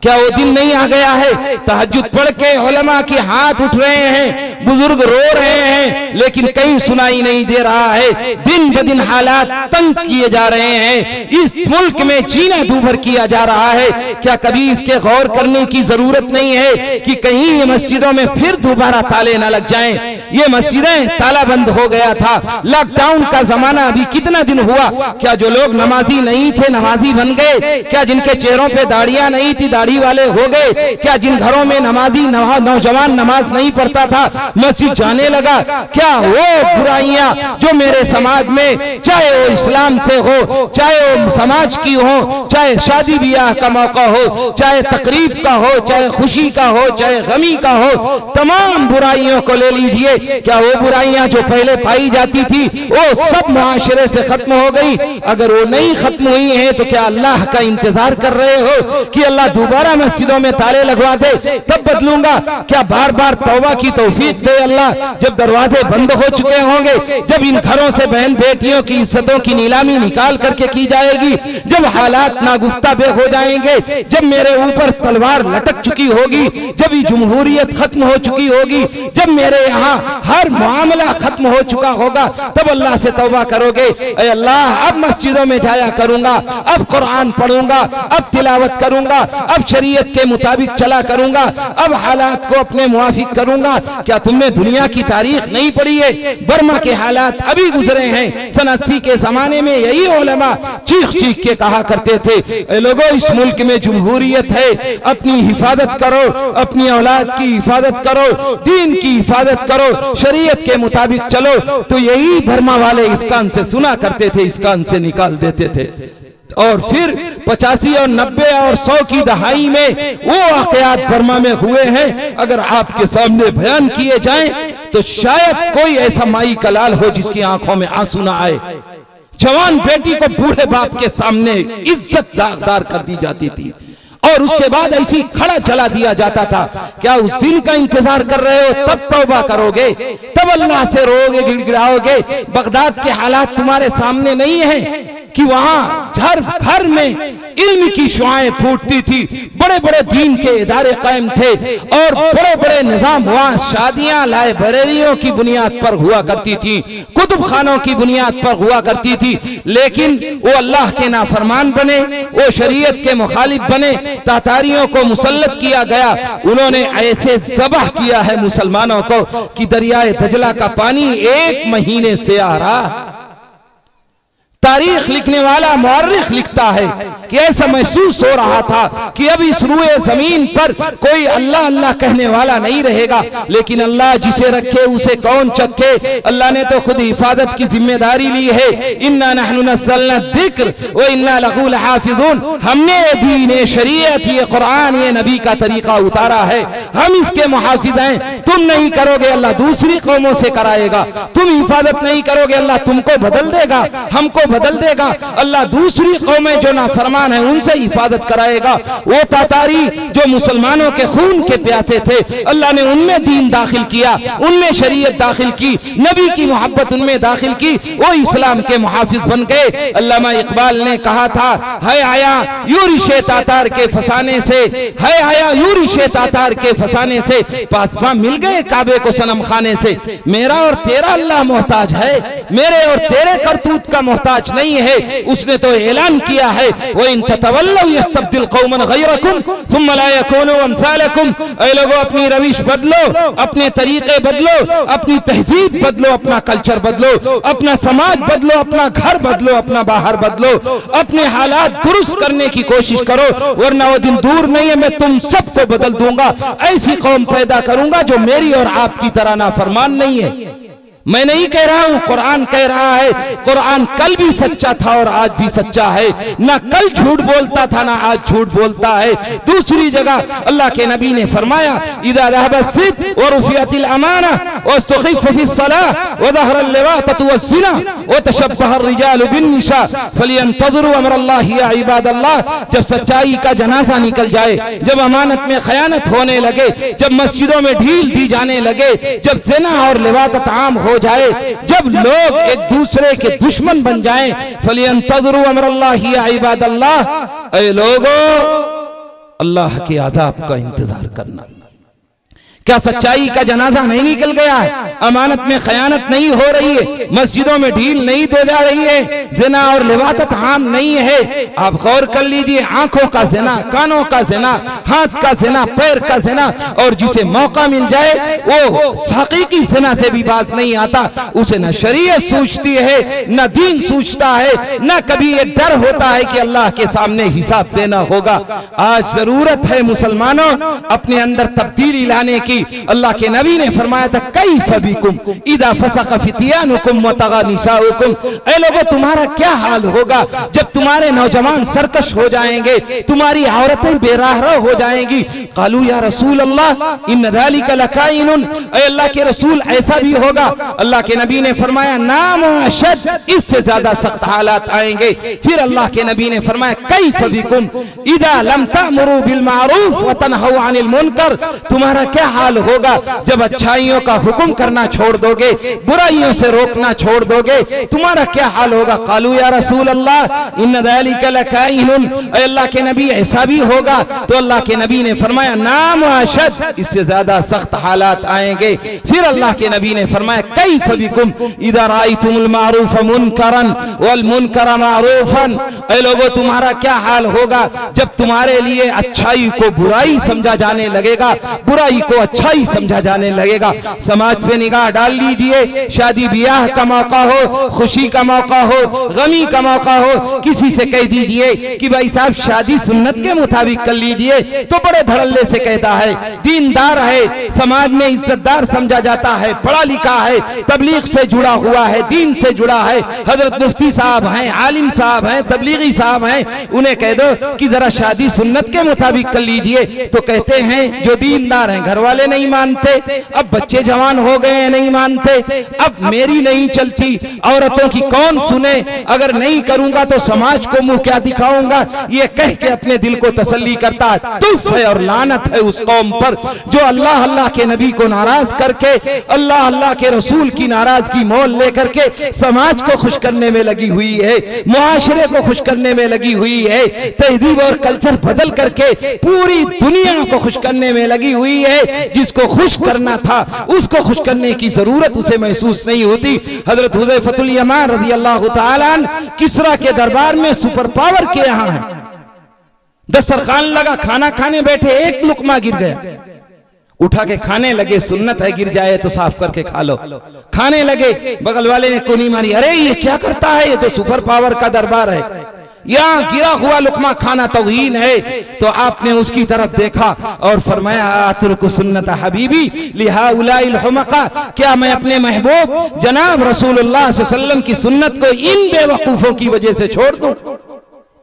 क्या वो दिन नहीं आ गया है? तहज्जुद पढ़ के उलमा के हाथ उठ रहे हैं, बुजुर्ग रो रहे हैं, लेकिन कहीं सुनाई नहीं दे रहा है। दिन ब दिन हालात तंग किए जा रहे हैं, इस मुल्क में जीना दूभर किया जा रहा है। क्या कभी इसके गौर करने की जरूरत नहीं है कि कहीं ये मस्जिदों में फिर दोबारा ताले न लग जाएं? ये मस्जिदें ताला बंद हो गया था, लॉकडाउन का जमाना अभी कितना दिन हुआ? क्या जो लोग नमाजी नहीं थे नमाजी बन गए? क्या जिनके चेहरों पे दाढ़ियां नहीं थी दाढ़ी वाले हो गए? क्या जिन घरों में नमाजी नौजवान नमाज नहीं पढ़ता था मस्जिद जाने लगा? क्या वो बुराइयां जो मेरे समाज में, चाहे वो इस्लाम से हो, चाहे वो समाज की हो, चाहे शादी ब्याह का मौका हो, चाहे तकरीब का हो, चाहे खुशी का हो, चाहे गमी का हो, तमाम बुराइयों को ले लीजिए। क्या वो बुराइयां जो पहले पाई जाती थी वो सब मुआशरे से खत्म हो गई? अगर वो नहीं खत्म हुई है तो क्या अल्लाह का इंतजार कर रहे हो कि अल्लाह दोबारा मस्जिदों में ताले लगवा दे तब बदलूंगा? क्या बार बार तौबा की तौफीक दे अल्लाह, जब दरवाजे बंद हो चुके होंगे, जब इन घरों से बहन बेटियों की इज्जतों की नीलामी निकाल करके की जाएगी, जब हालात नागुफ्ता बे हो जाएंगे, जब मेरे ऊपर तलवार लटक चुकी होगी, जब ये जमहूरियत खत्म हो चुकी होगी, जब मेरे यहाँ हर मामला खत्म हो चुका होगा, तब अल्लाह से तौबा करोगे? ऐ अल्लाह, अब मस्जिदों में जाया करूंगा, अब कुरान पढ़ूंगा, अब तिलावत करूंगा, अब शरीयत के मुताबिक चला करूंगा, अब हालात को अपने मुआफिक करूंगा। क्या तुमने दुनिया की तारीख नहीं पढ़ी है? बर्मा के हालात अभी गुजरे हैं। सन 80 के जमाने में यही उलमा चीख चीख के कहा करते थे, ऐ लोगों, इस मुल्क में जमहूरियत है, अपनी हिफाजत करो, अपनी औलाद की हिफाजत करो, दीन की हिफाजत करो, शरीयत के मुताबिक चलो। तो यही बर्मा वाले इस कान से सुना करते थे, इस कान से निकाल देते थे। और फिर 85 और 90 और 100 की दहाई में वो वाक़यात बर्मा में हुए हैं, अगर आपके सामने बयान किए जाएं तो शायद कोई ऐसा माई का लाल हो जिसकी आंखों में आंसू ना आए। जवान बेटी को बूढ़े बाप के सामने इज्जत दागदार कर दी जाती थी और उसके बाद ऐसी खड़ा चला दिया जाता था। क्या उस दिन का इंतजार कर रहे हो? तब तौबा करोगे, तब अल्लाह से रोगे, गिड़गिड़ाओगे। बगदाद के हालात तुम्हारे सामने नहीं है कि वहां हर घर में इल्म की शुआएं फूटती थी, बड़े बड़े दीन के इदारे कायम थे और बड़े बड़े निजाम, वहां शादियां लाइब्रेरियों की बुनियाद पर हुआ करती थी, कुतुब खानों की बुनियाद पर हुआ करती थी। लेकिन वो अल्लाह के नाफरमान बने, वो शरीयत के मुखालिफ बने, तातारियों को मुसल्लत किया गया। उन्होंने ऐसे ज़बह किया है मुसलमानों को कि दरियाए दजला का पानी 1 महीने से आ रहा। तारीख लिखने वाला मुअर्रिख लिखता है कि ऐसा महसूस हो रहा था कि अब इस रूए जमीन पर कोई अल्लाह अल्लाह कहने वाला नहीं रहेगा। लेकिन अल्लाह जिसे रखे उसे कौन चखे? अल्लाह ने तो खुद हिफाजत की जिम्मेदारी ली है। इन्ना नहनु नज़्ज़लना ज़िक्र व इन्ना लहू लहाफ़िज़ून। हमने ये दीन, ये शरीयत, ये कुरान, ये नबी का तरीका उतारा है, हम इसके मुहाफ़िज़ हैं। तुम नहीं करोगे, अल्लाह दूसरी कौमों से कराएगा। तुम हिफाजत नहीं करोगे, अल्लाह तुमको बदल देगा, हमको बदल देगा। अल्लाह दूसरी कौमें जो नाफरमान है उनसे हिफाजत कराएगा। वो तातारी जो मुसलमानों के खून के प्यासे थे, अल्लाह ने उनमें दीन दाखिल किया, उनमें शरीयत दाखिल की, नबी की मोहब्बत उनमें दाखिल की, वो इस्लाम के मुहाफिज बन गए। अल्लामा इकबाल ने कहा था, है आया यूरिशे तातार के फसाने से, है आया यूरिशे तातार के फसाने से, पासबा मिल गए काबे को सनम खाने से। मेरा और तेरा अल्लाह मोहताज है, मेरे और तेरे करतूत का मोहताज नहीं है। उसने तो ऐलान किया है, वो इन ततवल्लौ यस्तब्दिल कौमन गैरकुम सुम्मा ला यकूनु अमसालकुम। ऐ लोगों, अपनी रविश बदलो, अपने तरीके बदलो, अपनी तहजीब बदलो, अपना कल्चर बदलो, अपना समाज बदलो, अपना घर बदलो, अपना बाहर बदलो, अपने हालात दुरुस्त करने की कोशिश करो, वरना वो दिन दूर नहीं है, मैं तुम सबको बदल दूंगा। ऐसी कौम पैदा करूंगा जो मेरी और आपकी तरह नाफरमान नहीं है। मैं नहीं कह रहा हूं, कुरान कह रहा है। कुरान कल भी सच्चा था और आज भी सच्चा है, ना कल झूठ बोलता था ना आज झूठ बोलता है। दूसरी जगह अल्लाह के नबी ने फरमाया, इज़ा ज़हबा सिद्क़ व रुफ़िअतिल अमाना वस्तुख़िफ़ फ़िस्सलाह व ज़हरल लिवाततु वज़्ज़िना व तशब्बहर रिजालु बिन्निसा फ़लियंतज़िरू अमरल्लाहि या इबादल्लाह। जब सच्चाई का जनाजा निकल जाए, जब अमानत में खयानत होने लगे, जब मस्जिदों में ढील दी जाने लगे, जब ज़िना और लिवातत आम हो जाए, जब लोग एक दूसरे के दुश्मन बन जाएं, फलियंतज़िरू अमरल्लाहि या इबादल्लाह। ऐ लोगों, अल्लाह के आदाब का इंतजार करना। क्या सच्चाई का जनाजा नहीं निकल गया है? अमानत में खयानत नहीं हो रही है? मस्जिदों में ढील नहीं दे जा रही है? जिना और लिवातत आम नहीं है? आप गौर कर लीजिए, आंखों का जिना, कानों का जिना, हाथ का जिना, पैर का जिना, और जिसे मौका मिल जाए वो हकीकी जिना से भी बाज नहीं आता। उसे न शरीयत सूझती है, न दीन सूझता है, न कभी ये डर होता है कि अल्लाह के सामने हिसाब देना होगा। आज जरूरत है मुसलमानों अपने अंदर तब्दीली लाने की। अल्लाह के नबी ने फरमाया था, कैफ बिकुम इदा फसख फितियानुकुम व तगा निसाउकुम, ऐ लोगों तुम्हारा क्या हाल होगा जब तुम्हारे नौजवान सरकश हो जाएंगे, तुम्हारी औरतें बेराहरा हो जाएंगी। कालू या रसूल अल्लाह इन ज़ालिका लकाइनुन, ऐ अल्लाह के रसूल ऐसा भी होगा? अल्लाह के नबी ने फरमाया, नाम अशद, इससे ज्यादा सख्त हालात आएंगे। फिर अल्लाह के नबी ने फरमाया, कैफ बिकुम इदा लम तअमुरू बिल मारूफ व तनहू अनिल मुनकर, तुम्हारा क्या हाल होगा जब अच्छाइयों का हुक्म करना छोड़ दोगे, बुराइयों से रोकना छोड़ दोगे, तुम्हारा क्या हाल होगा? कालू या रसूल अल्लाह इन ज़ालिका लकाइनुन, ऐ अल्लाह के नबी ऐसा भी होगा? तो अल्लाह के नबी ने फरमाया, नाम अशद, इससे ज्यादा सख्त हालात आएंगे। फिर अल्लाह के नबी ने फरमाया, कैफ बिकुम इदा राइतुमुल मारूफ मुनकरन वल मुनकर मारूफन, ऐ लोगों तुम्हारा क्या हाल होगा जब तुम्हारे लिए अच्छाई को बुराई समझा जाने लगेगा, बुराई को अच्छाई समझा जाने लगेगा। समाज पे निगाह डाल लीजिए, शादी ब्याह का मौका हो, खुशी का मौका हो, गमी का मौका हो, किसी से कह दीजिए कि भाई साहब शादी सुन्नत के मुताबिक कर लीजिए, तो बड़े धड़ल्ले से कहता है, दीनदार है, समाज में इज्जतदार समझा जाता है, पढ़ा लिखा है, तबलीग से जुड़ा हुआ है, दीन से जुड़ा है, हजरत मुफ्ती साहब हैं, आलिम साहब हैं, तबलीगी साहब हैं, उन्हें कह दो कि जरा शादी सुन्नत के मुताबिक कर लीजिए, तो कहते हैं जो दीनदार हैं घर वाले नहीं मानते, अब बच्चे जवान हो गए हैं नहीं मानते, अब मेरी नहीं चलती, औरतों की कौन सुने, अगर नहीं करूंगा तो समाज को मुंह क्या दिखाऊंगा, ये कह के अपने दिल को तसल्ली करता है। तुफ है और लानत है उस कौम पर जो अल्लाह अल्लाह के नबी को नाराज करके, अल्लाह अल्लाह के रसूल की नाराजगी मोल लेकर के समाज को खुश करने में लगी हुई है, मुआशरे को खुश करने में लगी हुई है, तहजीब और कल्चर बदल करके पूरी दुनिया को खुश करने में लगी हुई है। जिसको खुश करना था उसको खुश करने की जरूरत उसे महसूस नहीं होती। हजरत हुज़ैफतुल यमान रज़ी अल्लाह तआला अन्हु किस्रा के दरबार में सुपर पावर के यहाँ है, दस्तरखान लगा, खाना खाने बैठे, एक लुकमा गिर गया, उठा के खाने लगे, सुन्नत है गिर जाए तो साफ करके खा लो, खाने लगे, बगल वाले ने कोनी मारी, अरे ये क्या करता है, ये तो सुपर पावर का दरबार है, यहाँ गिरा हुआ लुकमा खाना तौहीन है। तो आपने उसकी तरफ देखा और फरमाया, अतरुकु सुन्नत हबीबी लिहाउलाइल हुमका, क्या मैं अपने महबूब जनाब रसूलुल्लाह सल्लल्लाहु अलैहि वसल्लम की सुन्नत को इन बेवकूफों की वजह से छोड़ दूं,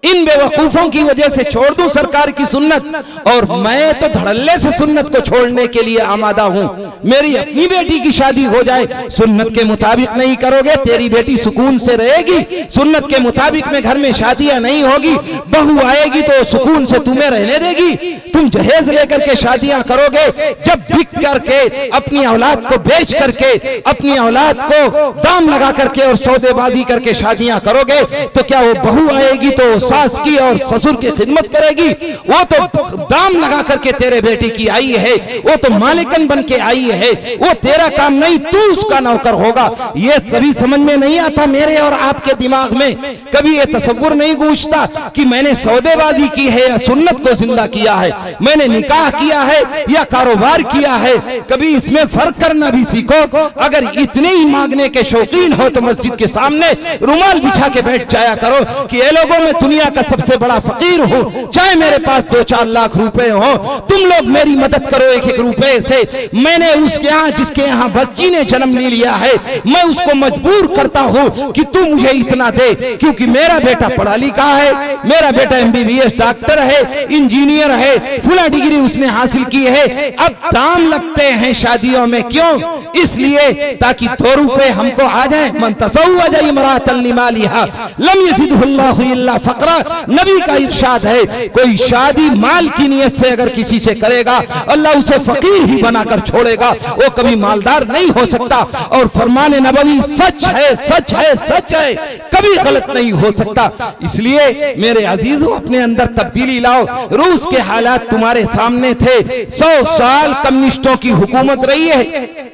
इन बेवकूफों की वजह से छोड़ दूं सरकार की सुन्नत? और मैं तो धड़ल्ले से सुन्नत को छोड़ने के लिए आमादा हूं। मेरी अपनी बेटी की शादी हो जाए, सुन्नत के मुताबिक नहीं करोगे, तेरी बेटी सुकून से रहेगी, सुन्नत के मुताबिक में घर में शादियां नहीं होगी, बहू आएगी तो सुकून से तुम्हें रहने देगी, तुम जहेज लेकर के शादियां करोगे, जब बिक करके अपनी औलाद को बेच करके, अपनी औलाद को दाम लगा करके और सौदेबाजी करके शादियां करोगे, तो क्या वो बहू आएगी तो सास की और ससुर की खिदमत करेगी? वो तो दाम लगा करके तेरे बेटी की आई है, वो तो मालिकन बन के आई है, वो तेरा काम नहीं, तू उसका नौकर होगा। ये सभी समझ में नहीं आता मेरे और आपके दिमाग में, कभी ये तसव्वुर नहीं गूंजता कि मैंने सौदेबाजी की है या सुन्नत को जिंदा किया है, मैंने निकाह किया है या कारोबार किया है। कभी इसमें फर्क करना भी सीखो। अगर इतने ही मांगने के शौकीन हो तो मस्जिद के सामने रुमाल बिछा के बैठ जाया करो कि ये लोगों में दुनिया का सबसे बड़ा फकीर हूं, चाहे मेरे पास 2-4 लाख रुपए हो, तुम लोग मेरी मदद करो 1-1 रुपए से। मैंने उसके यहाँ जिसके यहाँ बच्ची ने जन्म ले लिया है, मैं उसको मजबूर करता हूं कि तू मुझे इतना दे, क्योंकि मेरा बेटा पढ़ा लिखा है, मेरा बेटा MBBS डॉक्टर है, इंजीनियर है, फुला डिग्री उसने हासिल की है। अब दाम लगते हैं शादियों में, क्यों? इसलिए ताकि 2 रुपए हमको आ जाए। मन तज़व्वज इमराअतन लिमालिहा लम यज़िदहुल्लाहु इल्ला फ़क़रा, बकरा। नबी का इरशाद है, कोई शादी माल की नियत से अगर किसी से करेगा, अल्लाह उसे फकीर ही बनाकर छोड़ेगा, वो कभी मालदार नहीं हो सकता। और फरमाने नबवी सच है, सच है, सच है, कभी गलत नहीं हो सकता। इसलिए मेरे अजीजों, अपने अंदर तब्दीली लाओ। रूस के हालात तुम्हारे सामने थे। 100 साल कम्युनिस्टों की हुकूमत रही है,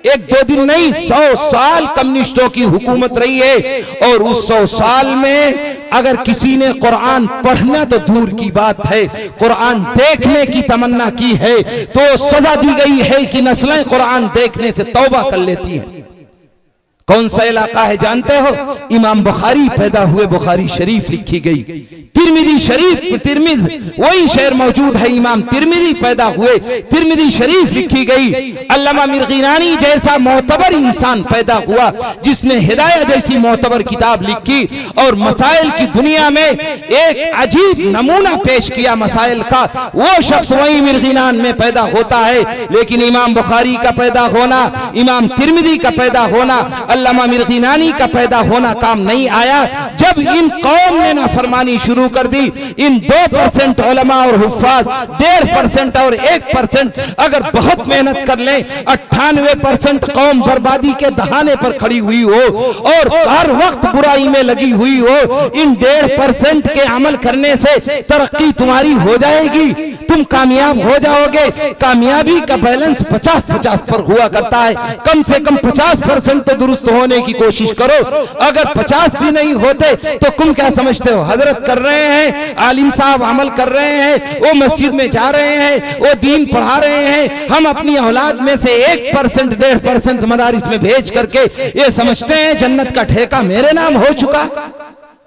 1-2 दिन नहीं, 100 साल कम्युनिस्टों की हुकूमत रही है। और उस 100 साल में अगर किसी ने कुरान पढ़ना तो दूर की बात है, कुरान देखने की तमन्ना की है तो सजा दी गई है कि नस्लें कुरान देखने से तौबा कर लेती हैं। कौन सा इलाका है जानते हो? इमाम बुखारी पैदा हुए, बुखारी शरीफ लिखी गई। तिरमिजी शरीफ, तिरमिज वही शहर मौजूद है, इमाम तिरमिजी पैदा हुए, तिरमिजी शरीफ लिखी गई। अल्लामा मिर्गिनानी जैसा मोतबर इंसान पैदा हुआ जिसने हिदाया जैसी मोतबर किताब लिखी और मसाइल की दुनिया में एक अजीब नमूना पेश किया मसाइल का। वो शख्स वही मिर्गिनान में पैदा होता है। लेकिन इमाम बुखारी का पैदा होना, इमाम तिरमिजी का पैदा होना, अल्लामा मिर्गिनानी का पैदा होना काम नहीं आया। जब इन कौम ने नाफरमानी शुरू कर दी, इन 2% उलमा और हुफ्फाज, 1.5% और 1% अगर बहुत मेहनत कर ले, 98% कौम बर्बादी के दहाने पर खड़ी हुई हो और हर वक्त बुराई में लगी हुई हो, इन 1.5% के अमल करने से तरक्की तुम्हारी हो जाएगी, तुम कामयाब हो जाओगे। कामयाबी का बैलेंस 50-50 पर हुआ करता है। कम से कम 50% तो दुरुस्त होने की कोशिश करो। अगर 50 भी नहीं होते तो तुम क्या समझते हो? हजरत कर रहे हैं, आलिम साहब अमल कर रहे हैं, वो मस्जिद में जा रहे हैं, वो दीन पढ़ा रहे हैं, हम अपनी औलाद में से 1%, 1.5% मदारिस में भेज करके ये समझते हैं जन्नत का ठेका मेरे नाम हो चुका।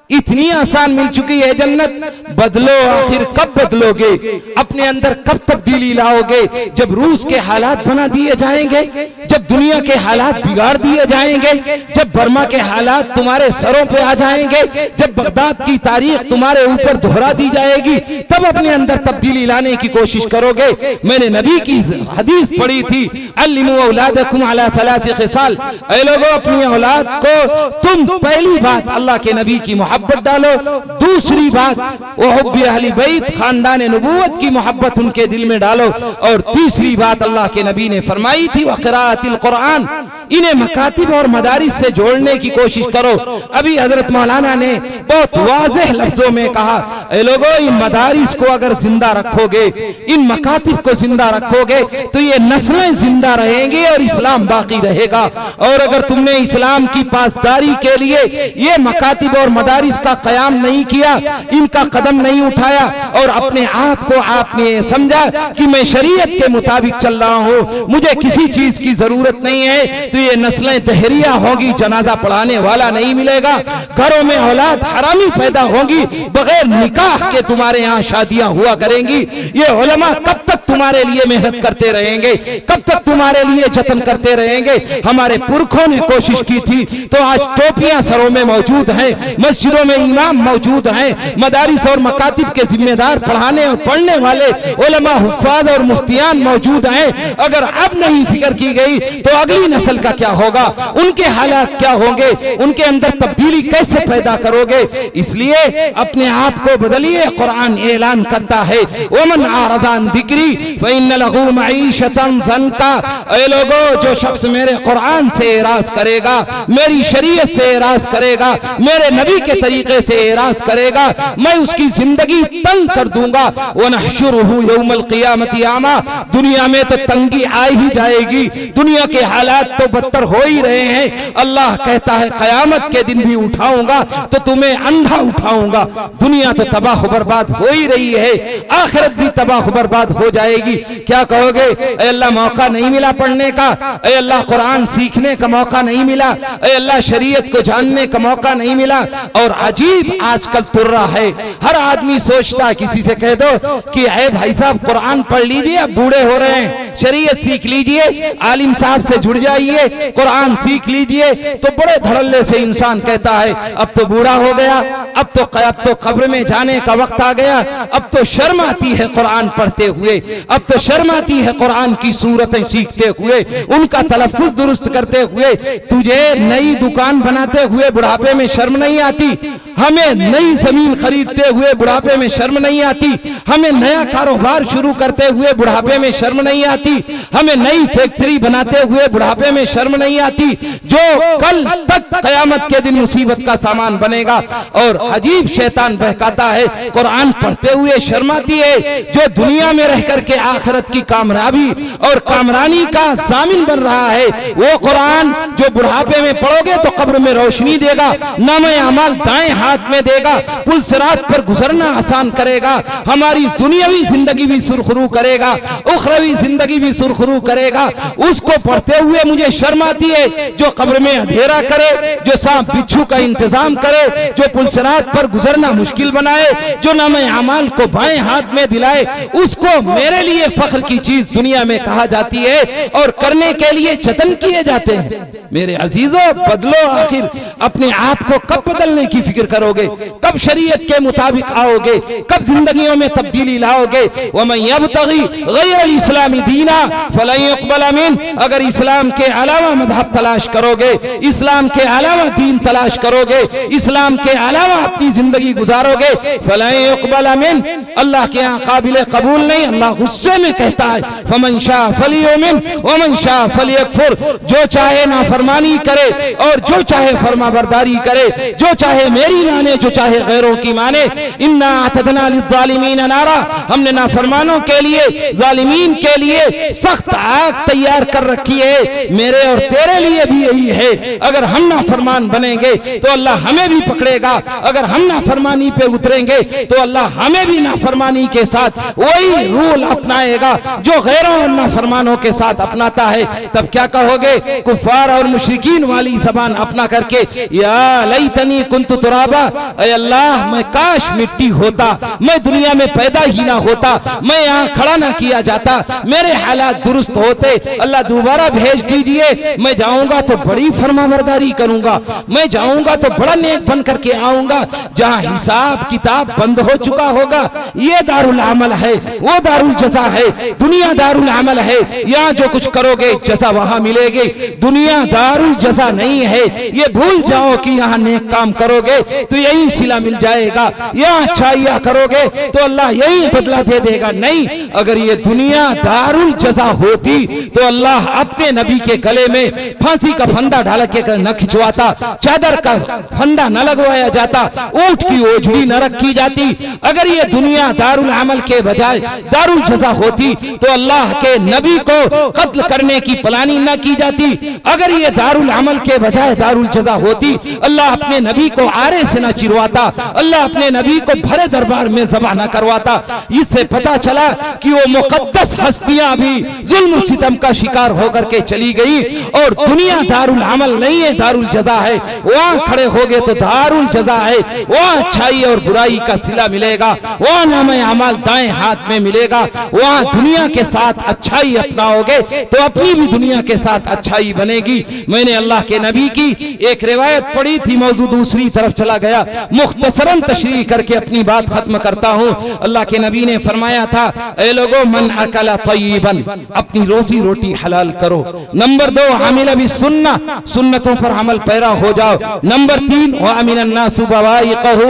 इतनी आसान मिल चुकी है जन्नत। बदलो, आखिर कब बदलोगे? अपने अंदर कब तब्दीली लाओगे? जब रूस के हालात बना दिए जाएंगे, जब दुनिया के हालात बिगाड़ दिए जाएंगे, जब बर्मा के हालात तुम्हारे सरों पे आ जाएंगे, जब बगदाद की तारीख तुम्हारे ऊपर दोहरा दी जाएगी, तब अपने अंदर तब्दीली लाने की कोशिश करोगे। मैंने नबी की हदीस पढ़ी थी, अल्लिमू औलादकुम अला सलासी खिसाल। ऐ लोगों, अपनी औलाद को तुम पहली बात अल्लाह के नबी की मोहब्बत डालो, दूसरी बात वो हुब्बे अहली बैत, खानदान नबूवत की मोहब्बत उनके दिल में डालो, और तीसरी बात अल्लाह के नबी ने फरमाई थी वक़राअतिल कुरान, इन्हें मकातिब और मदारिस से जोड़ने की कोशिश करो। अभी हजरत मौलाना ने बहुत वाज़ेह लफ्जों में कहा, ऐ लोगों, इन मदारिस को अगर जिंदा रखोगे, इन मकातिब को जिंदा रखोगे तो ये नस्लें जिंदा रहेंगी और इस्लाम बाकी रहेगा। और अगर तुमने इस्लाम की पासदारी के लिए ये मकातिब और मदारिस का कयाम नहीं किया, इनका कदम नहीं उठाया और अपने आप को आपने समझा कि मैं शरीयत के मुताबिक चल रहा हूँ, मुझे किसी चीज की जरूरत नहीं है, तो ये नस्लें तहरिया होगी, जनाजा पढ़ाने वाला नहीं मिलेगा, घरों में औलाद हरामी पैदा होगी, बगैर निकाह के तुम्हारे यहाँ शादियां हुआ करेंगी। ये उलमा कब तक तुम्हारे लिए मेहनत करते रहेंगे? कब तक तुम्हारे लिए जतन करते रहेंगे? हमारे पुरखों ने कोशिश की थी तो आज टोपियां सरों में मौजूद हैं, मस्जिदों में इमाम मौजूद हैं, मदारिस और मकातिब के जिम्मेदार पढ़ाने और पढ़ने वाले उलमा, हुफ्फाज और मुफ्तियान मौजूद हैं। अगर अब नहीं फिक्र की गई तो अगली नस्ल का क्या होगा? उनके हालात क्या होंगे? उनके अंदर तब्दीली कैसे पैदा करोगे? इसलिए अपने आप को बदलिए। कुरान ऐलान करता है, वमन आरदान जिक्री फइन्न लहू मईशतन ज़नका। ऐ लोगों, जो शख्स मेरे कुरान से एराज करेगा, मेरी शरीयत से एराज करेगा, मेरे नबी के तरीके से एराज करेगा, मैं उसकी जिंदगी तंग कर दूंगा। वनहशुरुहु यौमल क़ियामति आमा। दुनिया में तो तंगी आ ही जाएगी, दुनिया के हालात तो बदतर हो ही रहे हैं। अल्लाह कहता है क़यामत के दिन भी उठाऊंगा तो तुम्हें अंधा उठाऊंगा। दुनिया तो तबाह बर्बाद हो ही रही है, आखिरत भी तबाह बर्बाद हो जाएगी। क्या कहोगे? ऐ अल्लाह, मौका नहीं मिला पढ़ने का, ऐ अल्लाह कुरान सीखने का मौका नहीं मिला, ऐ अल्लाह शरीयत को जानने का मौका नहीं मिला। और अजीब आजकल तुर्रा है, हर आदमी सोचता है, किसी से कह दो कि ऐ भाई साहब कुरान पढ़ लीजिए, अब बूढ़े हो रहे हैं, शरीयत सीख लीजिए, आलिम साहब से जुड़ जाइए, कुरान सीख लीजिए, तो बड़े धड़ल्ले से इंसान कहता है अब तो बूढ़ा हो गया, अब तो कब्र में जाने का वक्त आ गया, अब तो शर्म आती है कुरान पढ़ते हुए, अब तो शर्म आती है कुरान की सूरतें सीखते हुए, उनका तलफ्फुज दुरुस्त करते हुए। तुझे नई दुकान बनाते हुए बुढ़ापे में शर्म नहीं आती? हमें नई जमीन खरीदते हुए बुढ़ापे में शर्म नहीं आती? हमें नया कारोबार शुरू करते हुए बुढ़ापे में शर्म नहीं आती? हमें नई फैक्ट्री बनाते हुए बुढ़ापे में शर्म नहीं आती? जो कल तक कयामत के दिन मुसीबत का सामान बनेगा। और अजीब शैतान बहकाता है, कुरान पढ़ते हुए शर्म आती है। जो दुनिया में रह करके आखिरत की कामयाबी और कामरानी का जामिन बन रहा है, वो कुरान जो बुढ़ापे में पढ़ोगे तो कब्र में रोशनी देगा, नामे अमाल दाएं हाथ में देगा, पुल सिरात पर गुजरना आसान करेगा, हमारी दुनियावी जिंदगी भी सुरखरू करेगा, उखरवी जिंदगी भी सुरखरू करेगा। उसको पढ़ते हुए मुझे शर्म आती है जो कब्र में अंधेरा करे, जो सांप बिच्छू का इंतजाम करे, जो पुल सिरात पर गुजरना मुश्किल बनाए, जो नामे अमाल को बाएं हाथ में दिलाए, उसको मेरे लिए फख्र की चीज दुनिया में कहा जाती है और करने के लिए जतन किए जाते हैं। मेरे अजीजों, बदलो आखिर अपने आप को, कब बदलने की फिक्र करोगे? कब शरीयत के मुताबिक आओगे? कब जिंदगियों में तब्दीली लाओगे? वमन यब्तगी गैरल इस्लामी दीना फलन युक़बल मिन, अगर इस्लाम के अलावा मजहब तलाश करोगे, इस्लाम के अलावा दीन तलाश करोगे, इस्लाम के अलावा अपनी जिंदगी गुजारोगे, फलन युक़बल मिन, अल्लाह के यहाँ काबिल कबूल नहीं। अल्लाह गुस्से में कहता है फमन शाअ फलियुमिन वमन शाअ फलियकफुर, जो चाहे नाफरमानी करे और जो चाहे फरमाबरदारी करे, जो चाहे मेरी माने, जो चाहे गैरों की माने। इन्ना अतदना लिज़्ज़ालिमीन नारा, हमने नाफरमानों के लिए, जालिमीन के लिए सख्त आग तैयार कर रखी है। मेरे और तेरे लिए भी यही है। अगर हम नाफरमान बनेंगे तो अल्लाह हमें भी पकड़ेगा, अगर हम नाफरमानी पे उतरेंगे तो अल्लाह हमें भी नाफरमानी के साथ वही रूल अपनाएगा जो गैरों और नाफरमानों के साथ अपनाता है। तब क्या कहोगे? कुफार और मुशरिकीन वाली जबान अपना करके, या लैतनी कुन्तु तुराबा, ऐ अल्लाह मैं काश मिट्टी होता, मैं दुनिया में पैदा ही ना होता, मैं यहाँ खड़ा ना किया जाता, मेरे हालात दुरुस्त होते, अल्लाह दोबारा भेज दीजिए, मैं जाऊंगा तो बड़ी फरमाबरदारी करूंगा, मैं जाऊंगा तो बड़ा नेक बन करके आऊंगा, जहाँ हिसाब किताब बंद हो चुका होगा। ये दारुल अमल है, वो दारुल जज़ा है। दुनिया दारुल अमल है, यहाँ जो कुछ करोगे जज़ा वहां मिलेगी। दुनिया दारुल जज़ा नहीं है, ये भूल जाओ कि यहाँ नेक काम करोगे तो यही सिला मिल जाएगा, यहाँ अच्छाइयाँ करोगे तो अल्लाह यही बदला दे देगा। नहीं, अगर ये दुनिया दारुल जज़ा होती तो अल्लाह अपने नबी के गले में फांसी का फंदा ढाल के न खिंचवाता, चादर का फंदा न लगवाया जाता, ऊंट की ओझड़ी न रखी जाती। अगर ये दुनिया दारुल अमल के बजाय दारुल जज़ा होती तो अल्लाह के नबी को कत्ल करने की प्लानिंग न की जाती। अगर ये दारुल अमल के बजाय दारुल जज़ा होती, अल्लाह अपने नबी को आरे से न चिरवाता, अल्लाह अपने नबी को भरे दरबार में ज़बह न करवाता। इससे पता चला कि वो मुकद्दस हस्तियां भी जुल्म सितम का शिकार होकर के चली गई और दुनिया दारुल अमल नहीं है, दारुल जज़ा है। वहां खड़े होगे तो दारुल जज़ा है, वहां अच्छाई और बुराई का सिला मिलेगा, वहां नामे अमाल दाएं हाथ में मिलेगा। वहां दुनिया के साथ अच्छाई अपनाओगे तो अपनी भी दुनिया के साथ अच्छाई बनेगी। मैंने अल्लाह के नबी की एक रिवायत पढ़ी थी, मौजू दूसरी तरफ चला गया, मुख्तसरन तशरीह करके अपनी बात खत्म करता हूं। अल्लाह के नबी ने फरमाया था, ए लोगों, मन अकला तय्यिबन, अपनी रोजी रोटी हलाल करो। नंबर 2, अमिल बिस्सुन्ना, सुन्नतों पर अमल पैरा हो जाओ। नंबर 3, व अमिनन नासु बवाइक़हु,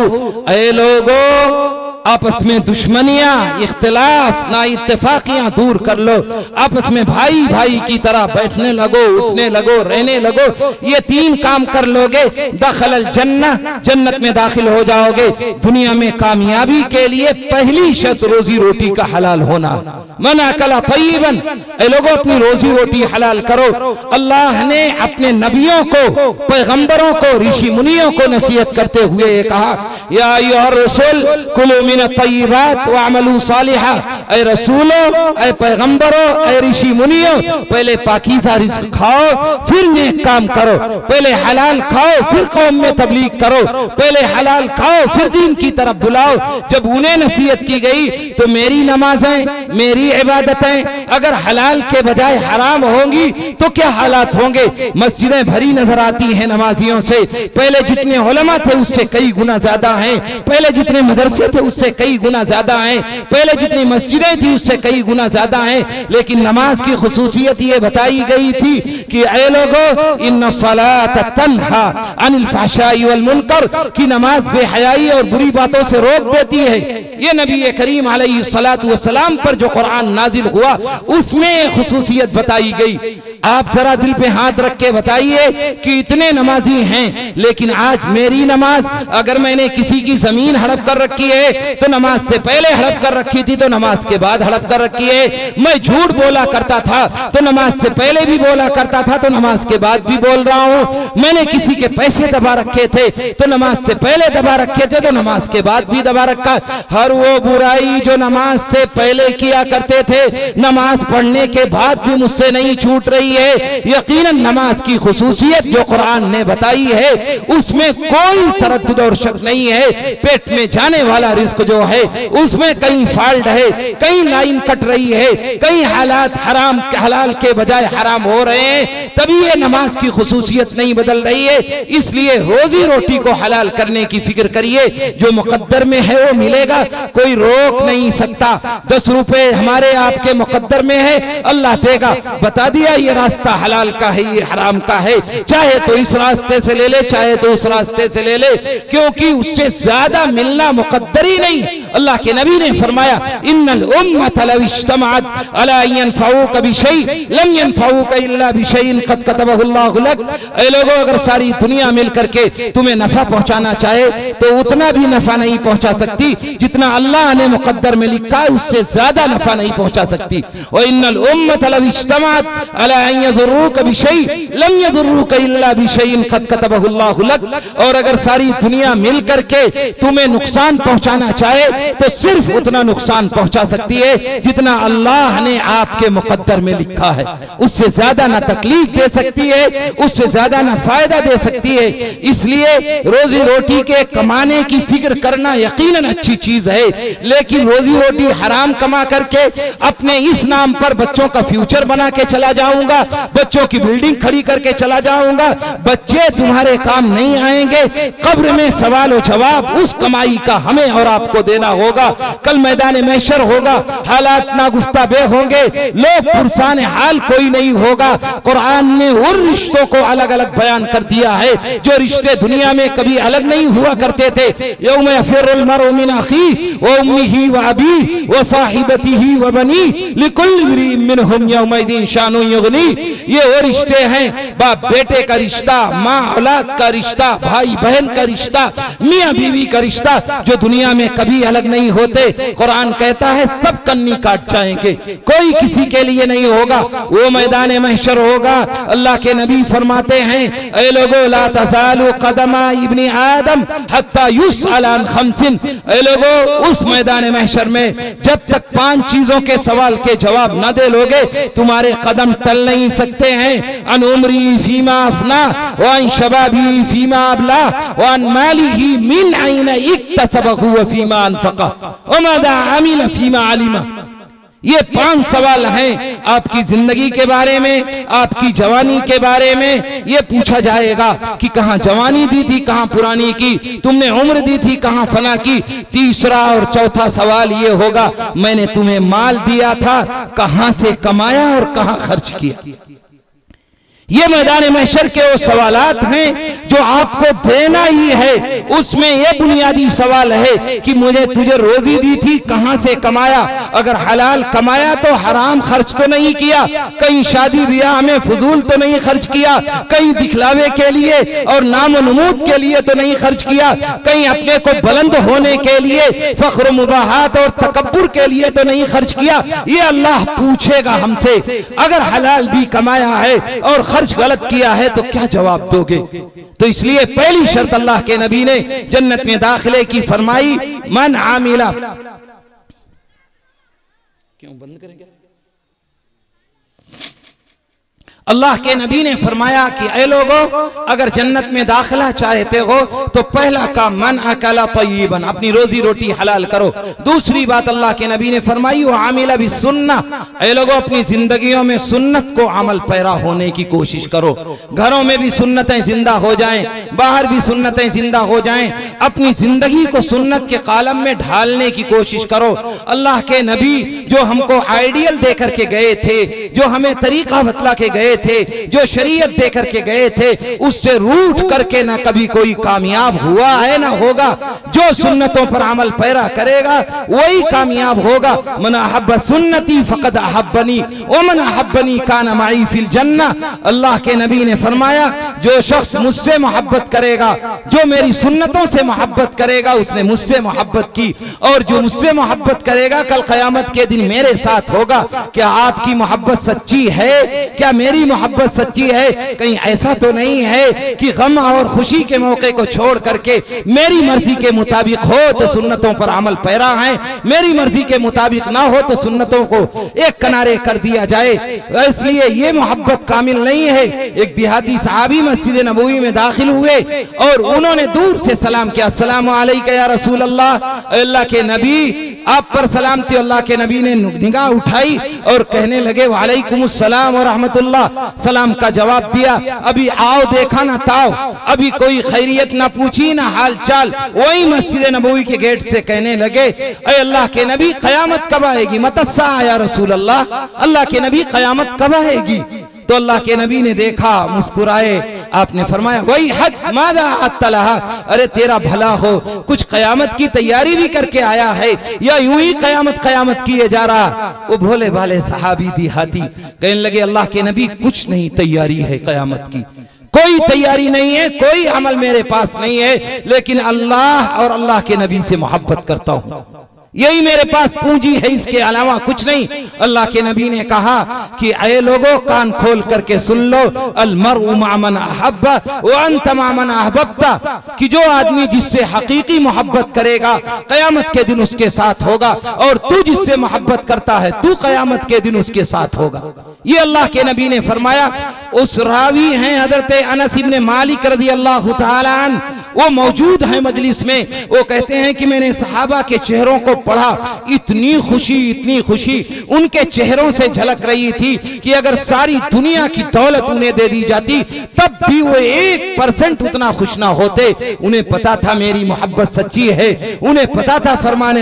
ए लोगों आपस में दुश्मनियां, इख्तिलाफ, ना इत्तेफाकियां दूर कर लो, आपस में भाई भाई की तरह बैठने लगो, उठने लगो, रहने लगो। ये 3 काम कर लोगे, दखलल जन्नह, जन्नत में दाखिल हो जाओगे। दुनिया में कामयाबी के लिए पहली शर्त रोजी रोटी का हलाल होना। मन अकला तय्यिबन, ए लोगों अपनी रोजी रोटी हलाल करो। अल्लाह ने अपने नबियों को, पैगंबरों को, ऋषि मुनियों को नसीहत करते हुए कहा, या अय्युहर रसूल कुलू मिनत-तय्यिबात वअमलू सालिहा। ऐ रसूलो, ऐ पैगंबरो, ऐ ऋषि मुनियो, पहले पाकीज़ा रिज़्क खाओ फिर नेक काम करो। पहले हलाल खाओ फिर कौम में तबलीग करो। पहले हलाल खाओ फिर दीन की तरफ बुलाओ। जब उन्हें नसीहत की गई तो मेरी नमाजें, मेरी इबादतें अगर हलाल के बजाय हराम होंगी तो क्या हालात होंगे। मस्जिदें भरी नजर आती हैं नमाजियों से। पहले जितने उलमा थे उससे कई गुना ज्यादा हैं। पहले जितने मदरसे थे उससे कई गुना ज्यादा हैं। पहले जितनी मस्जिदें थी उससे कई गुना ज्यादा हैं। लेकिन नमाज की खुसूसियत ये बताई गई थी कि ऐ लोगो, इन्ना सलात तन्हा अनिल फहशाई वल मुनकर, की नमाज बेहयाई और बुरी बातों से रोक देती है। ये नबी करीम अलैहिस्सलातु वस्सलाम पर जो कुरान नाजिल हुआ उसमें खुसूसियत बताई गई। आप जरा दिल पे हाथ रख के बताइए कि इतने नमाजी हैं, लेकिन आज मेरी नमाज, अगर मैंने किसी की जमीन हड़प कर रखी है तो नमाज से पहले हड़प कर रखी थी तो नमाज के बाद हड़प कर रखी है। मैं झूठ बोला करता था तो नमाज से पहले भी बोला करता था तो नमाज के बाद भी बोल रहा हूं। मैंने किसी के पैसे दबा रखे थे तो नमाज से पहले दबा रखे थे तो नमाज के बाद भी दबा रखा। हर वो बुराई जो नमाज से पहले किया करते थे नमाज पढ़ने के बाद भी मुझसे नहीं छूट रही है। यकीनन नमाज की खुसूसियत जो कुरान ने बताई है उसमें कोई तरद्दुद और शक नहीं है। पेट में जाने वाला रिस्क जो है उसमें कहीं फॉल्ट है, कहीं लाइन कट रही है, कहीं हालात हराम हलाल के बजाय हराम हो रहे हैं, तभी ये नमाज की खुसूसियत नहीं बदल रही है। इसलिए रोजी रोटी को हलाल करने की फिक्र करिए। जो मुकद्दर में है वो मिलेगा, कोई रोक नहीं सकता। 10 रुपए हमारे आपके मुकद्दर में है, अल्लाह देगा। बता दिया ये रास्ता हलाल का है, ये हराम का है, चाहे तो इस रास्ते से ले ले, चाहे तो उस रास्ते से ले ले, क्योंकि उससे ज्यादा मिलना मुकद्दर ही नहीं। अल्लाह के नबी ने फरमाया, इन्नल उम्मत लव इज्तमअत अला यनफऊक बिशै लम यनफऊक इल्ला बिशैइन क़द कतबहु अल्लाहु लक। ऐ लोगों, अगर सारी दुनिया मिल करके तुम्हें नफा पहुंचाना चाहे तो उतना भी नफा नहीं पहुंचा सकती जितना अल्लाह ने मुकद्दर में लिखा है, उससे ज्यादा नफा नहीं पहुंचा सकती। और इन्नल उम्मत लव इज्तमअत अला अन यज़ुर्रुक बिशै लम यज़ुर्रुक इल्ला बिशैइन क़द कतबहु अल्लाहु लक। और अगर सारी दुनिया मिल करके तुम्हें नुकसान पहुंचाना चाहे तो सिर्फ उतना नुकसान पहुंचा सकती है जितना अल्लाह ने आपके मुकद्दर में लिखा है। उससे ज्यादा ना तकलीफ दे सकती है, उससे ज्यादा ना फायदा दे सकती है। इसलिए रोजी रोटी के कमाने की फिक्र करना यकीनन अच्छी चीज है, लेकिन रोजी रोटी हराम कमा करके अपने इस नाम पर बच्चों का फ्यूचर बना के चला जाऊंगा, बच्चों की बिल्डिंग खड़ी करके चला जाऊंगा, बच्चे तुम्हारे काम नहीं आएंगे। कब्र में सवाल और जवाब उस कमाई का हमें और आपको देना होगा। कल मैदान महशर होगा, हालात नागुफ्ता बे होंगे, लोग पुरसान हाल कोई नहीं होगा। कुरान ने उन रिश्तों को अलग अलग बयान कर दिया है जो रिश्ते दुनिया में कभी अलग नहीं हुआ करते थे। यौम यफ़िरुल मरउ मिन अख़ीहि व उम्मिही व अबीही व साहिबतिही व बनीही लिकुल्लि इम्रिइन मिनहुम यौमइज़िन शानुन युग़नी। ये वो रिश्ते हैं, बाप बेटे का रिश्ता, माँ औलाद का रिश्ता, भाई बहन का रिश्ता, मियाँ बीवी का रिश्ता, जो दुनिया में कभी अलग नहीं होते। कुरान कहता है सब कन्नी काट जाएंगे, कोई किसी के लिए नहीं होगा। वो मैदान महशर होगा। अल्लाह के नबी फरमाते हैं, ऐ लोगो ला तज़ालु क़दमा इब्नि आदम हत्ता युसअल अन खम्सिन। ऐ लोगो, उस मैदान महशर में जब तक 5 चीजों के सवाल के जवाब न दे लोगे तुम्हारे कदम टल नहीं सकते हैं। अन उम्री फीमा अफना व अन शबाबी फीमा अबला व अन मालिही मिन ऐन इक्तसबहु व फीमा अनफक़ा व माज़ा अमिल फीमा अलिमा। ये 5 सवाल हैं आपकी जिंदगी के बारे में, आपकी जवानी के बारे में। ये पूछा जाएगा कि कहां जवानी दी थी, कहां पुरानी की, तुमने उम्र दी थी, कहां फना की। तीसरा और चौथा सवाल ये होगा, मैंने तुम्हें माल दिया था, कहां से कमाया और कहां खर्च किया। ये मैदान महशर के वो सवालात हैं जो आपको देना ही है। उसमें ये बुनियादी सवाल है कि मुझे तुझे रोजी दी थी, कहां से कमाया। अगर हलाल कमाया तो हराम खर्च तो नहीं किया, कहीं शादी ब्याह में फजूल तो नहीं खर्च किया, कहीं दिखलावे के लिए और नाम नमूद के लिए तो नहीं खर्च किया, कहीं अपने को बुलंद होने के लिए, फख्र मुबाहात और तकब्बुर के लिए तो नहीं खर्च किया। ये अल्लाह पूछेगा हमसे। अगर हलाल भी कमाया है और खर्च गलत किया है तो क्या जवाब दोगे? तो इसलिए पहली शर्त अल्लाह के नबी ने जन्नत में दाखिले की फरमाई, मन आमिला। क्यों बंद करेंगे? अल्लाह के नबी ने फरमाया कि ऐ लोगों, अगर जन्नत में दाखिला चाहते हो तो पहला काम मन अकला तय्यबन, अपनी रोजी रोटी हलाल करो। दूसरी बात अल्लाह के नबी ने फरमाई वो आमिला भी सुन्ना, ऐ लोगों अपनी जिंदगियों में सुन्नत को अमल पैरा होने की कोशिश करो। घरों में भी सुन्नतें जिंदा हो जाएं, बाहर भी सुन्नतें जिंदा हो जाएं, अपनी जिंदगी को सुन्नत के कालम में ढालने की कोशिश करो। अल्लाह के नबी जो हमको आइडियल दे करके गए थे, जो हमें तरीका बतला के गए थे, जो शरीयत दे करके गए थे, उससे रूठ करके ना कभी कोई कामयाब हुआ है ना होगा। जो सुन्नतों पर अमल पैरा करेगा वही कामयाब होगा। मन अहब्ब सुन्नती फकद अहब्बनी व मन अहब्बनी कान माई फिल जन्ना। अल्लाह के नबी ने फरमाया जो शख्स मुझसे मोहब्बत करेगा, जो मेरी सुन्नतों से मोहब्बत करेगा, उसने मुझसे मोहब्बत की, और जो मुझसे मोहब्बत करेगा कल क़यामत के दिन मेरे साथ होगा। क्या आपकी मोहब्बत सच्ची है? क्या मेरी मोहब्बत सच्ची है? कहीं ऐसा तो नहीं है कि गम और खुशी के मौके को छोड़ करके मेरी मर्जी के मुताबिक हो तो सुन्नतों पर अमल पैरा है, मेरी मर्जी के मुताबिक ना हो तो सुन्नतों को एक किनारे कर दिया जाए। इसलिए ये मोहब्बत कामिल नहीं है। एक देहाती सहाबी मस्जिद नबवी में दाखिल हुए और उन्होंने दूर से सलाम किया, अस्सलामु अलैका या रसूल अल्लाह, अल्लाह के नबी आप पर सलाम थी। अल्लाह के नबी ने निगाह उठाई और कहने लगे वालेकुमुस सलाम व रहमतुल्लाह। सलाम का जवाब दिया। अभी आओ देखा ना ताओ, अभी कोई खैरियत ना पूछी ना हाल चाल। वही मस्जिद नबवी के गेट से कहने लगे ऐ अल्लाह के नबी क़यामत कब आएगी? मतस्सा या रसूल अल्लाह, अल्लाह के नबी क़यामत कब आएगी? तो अल्लाह के नबी ने देखा, मुस्कुराए, आपने फरमाया वही हक मादा अत्तलहा, अरे तेरा भला हो, कुछ कयामत की तैयारी भी करके आया है या यूं ही कयामत कयामत किए जा रहा? वो भोले भाले सहाबी देहाती कहने लगे अल्लाह के नबी कुछ नहीं तैयारी है कयामत की, कोई तैयारी नहीं है, कोई अमल मेरे पास नहीं है, लेकिन अल्लाह और अल्लाह के नबी से मोहब्बत करता हूं, यही मेरे पास पूंजी है, इसके अलावा कुछ नहीं। अल्लाह के नबी ने कहा कि ऐ लोगों कान खोल करके सुन लो, अल मरउ मा मन अहब्बा व अंत मा मन अहबब्ता, कि जो आदमी जिससे हकीकी मोहब्बत करेगा कयामत के दिन उसके साथ होगा, और तू जिससे मोहब्बत करता है तू कयामत के दिन उसके साथ होगा। ये अल्लाह के नबी ने फरमाया। उस रावी हैं हजरत अनस इब्ने मालिक रज़ियल्लाहु तआला अन्हु, वो मौजूद हैं मजलिस में। वो कहते हैं कि मैंने सहाबा के चेहरों को पढ़ा, इतनी खुशी उनके चेहरों से झलक रही थी कि अगर सारी दुनिया की दौलत उन्हें दे दी जाती तब भी वो 1% उतना खुश ना होते। उन्हें पता था मेरी मोहब्बत सच्ची है, उन्हें पता था फरमान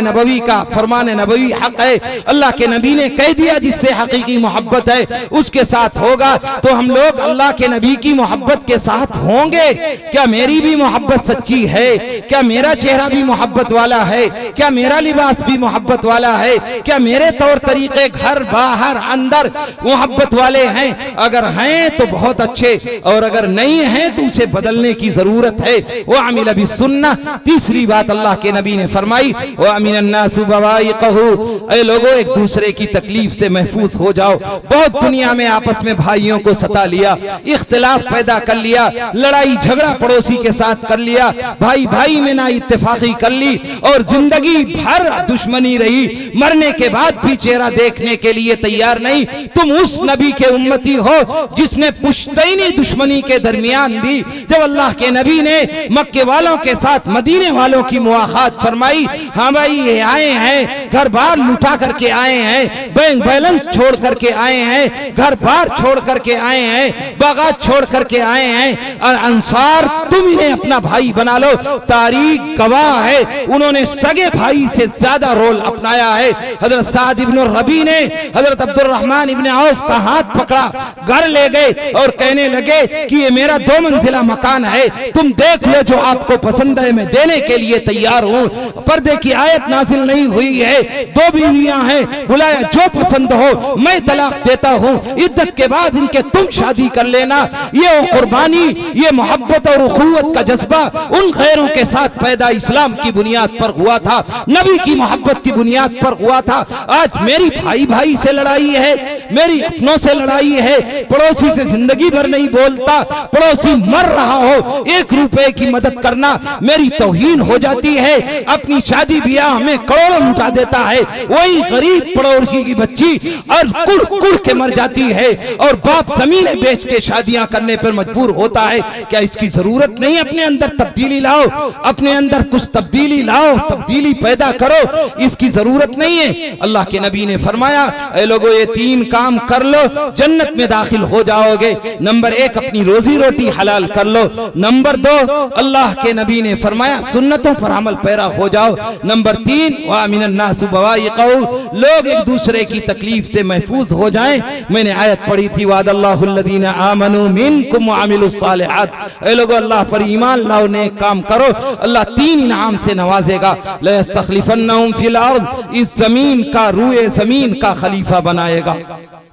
नबवी हक है। अल्लाह के नबी ने कह दिया जिससे हकीकी मोहब्बत है उसके साथ होगा, तो हम लोग अल्लाह के नबी की मोहब्बत के साथ होंगे। क्या मेरी भी मोहब्बत सच्ची है? क्या मेरा चेहरा भी मोहब्बत वाला है? क्या मेरा लिबास भी मोहब्बत वाला है? क्या मेरे तौर तरीके घर बाहर अंदर मोहब्बत वाले हैं? अगर हैं तो बहुत अच्छे, और अगर नहीं हैं तो उसे बदलने की जरूरत है। वो अमिल भी सुन्ना। तीसरी बात अल्लाह के नबी ने फरमाई वो अमीनन्नासु बवाइक़हु, ऐ लोगों एक दूसरे की तकलीफ से महफूज हो जाओ। बहुत दुनिया में आपस में भाइयों को सता लिया, इख्तिलाफ पैदा कर लिया, लड़ाई झगड़ा पड़ोसी के साथ कर लिया, भाई भाई में ना इत्तेफाकी कर ली, और जिंदगी भर दुश्मनी रही, मरने के बाद भी चेहरा देखने के लिए तैयार नहीं। तुम उस नबी के उम्मती हो जिसने पुश्तैनी दुश्मनी के दरमियान भी जब अल्लाह के नबी ने मक्के वालों के साथ मदीने वालों की मुआखात फरमाई, हाँ भाई ये आए हैं घर बार लुटा करके आए हैं, बैंक बैलेंस छोड़ करके आए हैं, घर बार छोड़ करके आए हैं, बागात छोड़ करके आए हैं, अंसार तुम इन्हें अपना भाई बना लो। तारीख गवाह है उन्होंने सगे भाई से ज्यादा रोल अपनाया है। हजरत साद इब्न रबी ने हजरत अब्दुर्रहमान इब्न औफ का हाथ पकड़ा, घर ले गए और कहने लगे कि ये मेरा 2 मंजिला मकान है, तुम देख लो जो आपको पसंद है मैं देने के लिए तैयार हूँ। पर्दे की आयत नाजिल नहीं हुई है, 2 बीवियां हैं, बुलाया जो पसंद हो मैं तलाक देता हूँ, इद्दत के बाद इनके तुम शादी कर लेना। ये कुर्बानी, ये मोहब्बत और उखुवत का जज्बा उन गैरों के साथ पैदा इस्लाम की बुनियाद पर हुआ था, नबी की मोहब्बत की बुनियाद पर हुआ था। आज मेरी भाई भाई से लड़ाई है, मेरी अपनों से लड़ाई है, पड़ोसी से जिंदगी भर नहीं बोलता, पड़ोसी मर रहा हो 1 रुपए की मदद करना मेरी तौहीन हो जाती है, अपनी शादी ब्याह में करोड़ों लुटा देता है, वही गरीब पड़ोसी की बच्ची और कुड़ कुड़ के मर जाती है और बाप जमीनें बेच के शादियां करने पर मजबूर होता है। क्या इसकी जरूरत नहीं? अपने अंदर तब्दीली लाओ, अपने अंदर कुछ तब्दीली लाओ, तब्दीली पैदा करो, इसकी जरूरत नहीं है। अल्लाह के नबी ने फरमाया, ऐ लोगों ये 3 काम कर लो जन्नत में दाखिल हो जाओगे। नंबर 1 अपनी रोजी रोटी हलाल कर लो। नंबर 2 अल्लाह के नबी ने फरमाया सुन्नतों पर अमल पैरा हो जाओ। नंबर 3 वामिनन्नासु बवाइक़हु, लोग एक दूसरे की तकलीफ से महफूज हो जाएं। मैंने आयत पढ़ी थी वादल्लाहुल्लज़ीना आमनू मिनकुम वअमिलुस सालिहात, ऐ लोगों अल्लाह पर ईमान लाओ, नेक काम करो, अल्लाह 3 इनाम से नवाजेगा। ला यस्तखलिफन्नहुम फिल अर्द, इस जमीन का रूए जमीन का खलीफा बनाएगा,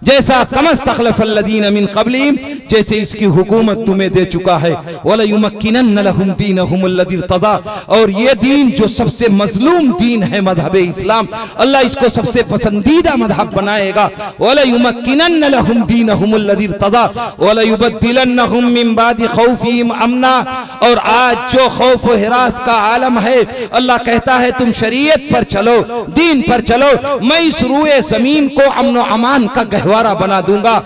जैसा कमस्तखलफल्लज़ीना मिन क़ब्लिहिम, जैसे इसकी हुकूमत तुम्हें दे चुका है। वला युमक्किनन्न लहुम दीनहुमुल्लज़ी इर्तज़ा, और ये दीन जो सबसे मजलूम दीन है मज़हब इस्लाम, अल्लाह इसको सबसे पसंदीदा मज़हब बनाएगा। वला युमक्किनन्न लहुम दीनहुमुल्लज़ी इर्तज़ा वला युबद्दिलन्नहुम मिन बादि खौफिहिम अमना, और आज जो खौफ व हिरास का आलम है, अल्लाह कहता है तुम शरीयत पर चलो, दीन पर चलो, मैं इस रूए जमीन को अमन व अमान का गहवारा बना दूंगा,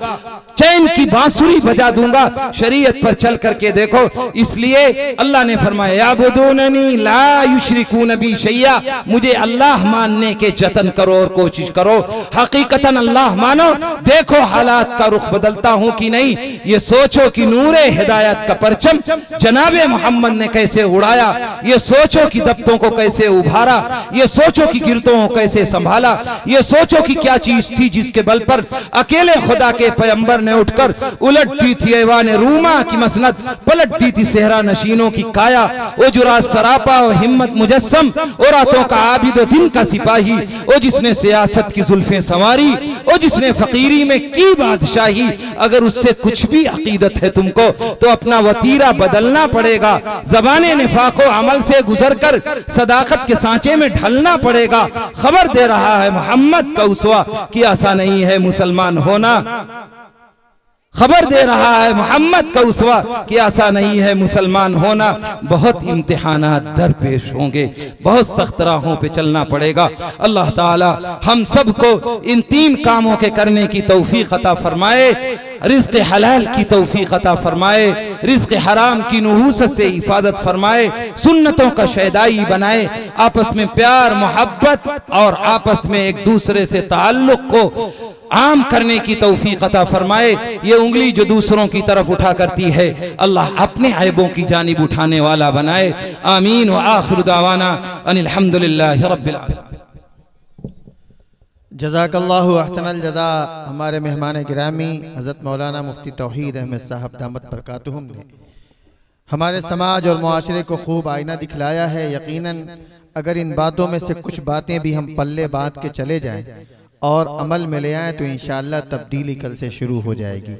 चैन की बांसुरी बजा दूंगा, शरीयत पर चल करके देखो। इसलिए अल्लाह ने फरमाया याबुदूननी ला युशरिकून बी शैया, मुझे अल्लाह मानने के जतन करो और कोशिश करो, हकीकतन अल्लाह मानो, देखो हालात का रुख बदलता हूं कि नहीं। ये सोचो कि नूरे हिदायत का परचम जनाबे मोहम्मद ने कैसे उड़ाया, ये सोचो कि दब्तों को कैसे उभारा, ये सोचो कि गिरतों को कैसे संभाला, ये सोचो कि क्या चीज थी जिसके बल पर अकेले खुदा के पैगंबर ने उठकर उलट दी थी ऐवान रूमा की मसनद, पलट दी थी सेहरा नशीनों की काया, उजुरा सरापा और हिम्मत मुजस्सम, और रातों का आबिद दिन का सिपाही, ओ जिसने सियासत की जुल्फें संवारी, ओ जिसने फकीरी में की बादशाही। अगर उससे कुछ भी अकीदत है तुमको तो अपना वतीरा बदलना पड़ेगा, ज़बाने निफाको अमल से गुजरकर सदाकत के सांचे में ढलना पड़ेगा। खबर दे रहा है मोहम्मद का उसवा कि ऐसा नहीं है मुसलमान होना, खबर दे रहा है मोहम्मद का उसवा कि ऐसा नहीं है मुसलमान होना। बहुत इम्तिहानात दरपेश होंगे, बहुत सख्त राहों पे चलना पड़ेगा। अल्लाह ताला हम सबको इन 3 कामों के करने की तौफीक अता फरमाए, रिज़्क़ हलाल की तौफीक अता फरमाए, रिज़्क़ हराम की नुहूसत से हिफाजत फरमाए, सुन्नतों का शहदाई बनाए, आपस में प्यार मोहब्बत और आपस में एक दूसरे से ताल्लुक़ को आम करने की तौफीक अता फरमाए। ये उंगली जो दूसरों की तरफ उठा करती है, अल्लाह अपने ऐबों की जानिब उठाने वाला बनाए। आमीन व आखिर दावाना अनिल हम्दुलिल्लाहि रब्बिल आलमीन। जज़ाकल्लाहु अहसनल जज़ा। हमारे मेहमान गिरामी हज़रत मौलाना मुफ्ती तौहीद अहमद साहब दामत बरकातुहुम ने हमारे समाज और मुआशरे को खूब आईना दिखलाया है। यकीनन अगर इन बातों में से कुछ बातें भी हम पल्ले बांध के चले जाएं और अमल में ले आए तो इंशाअल्लाह तब्दीली कल से शुरू हो जाएगी।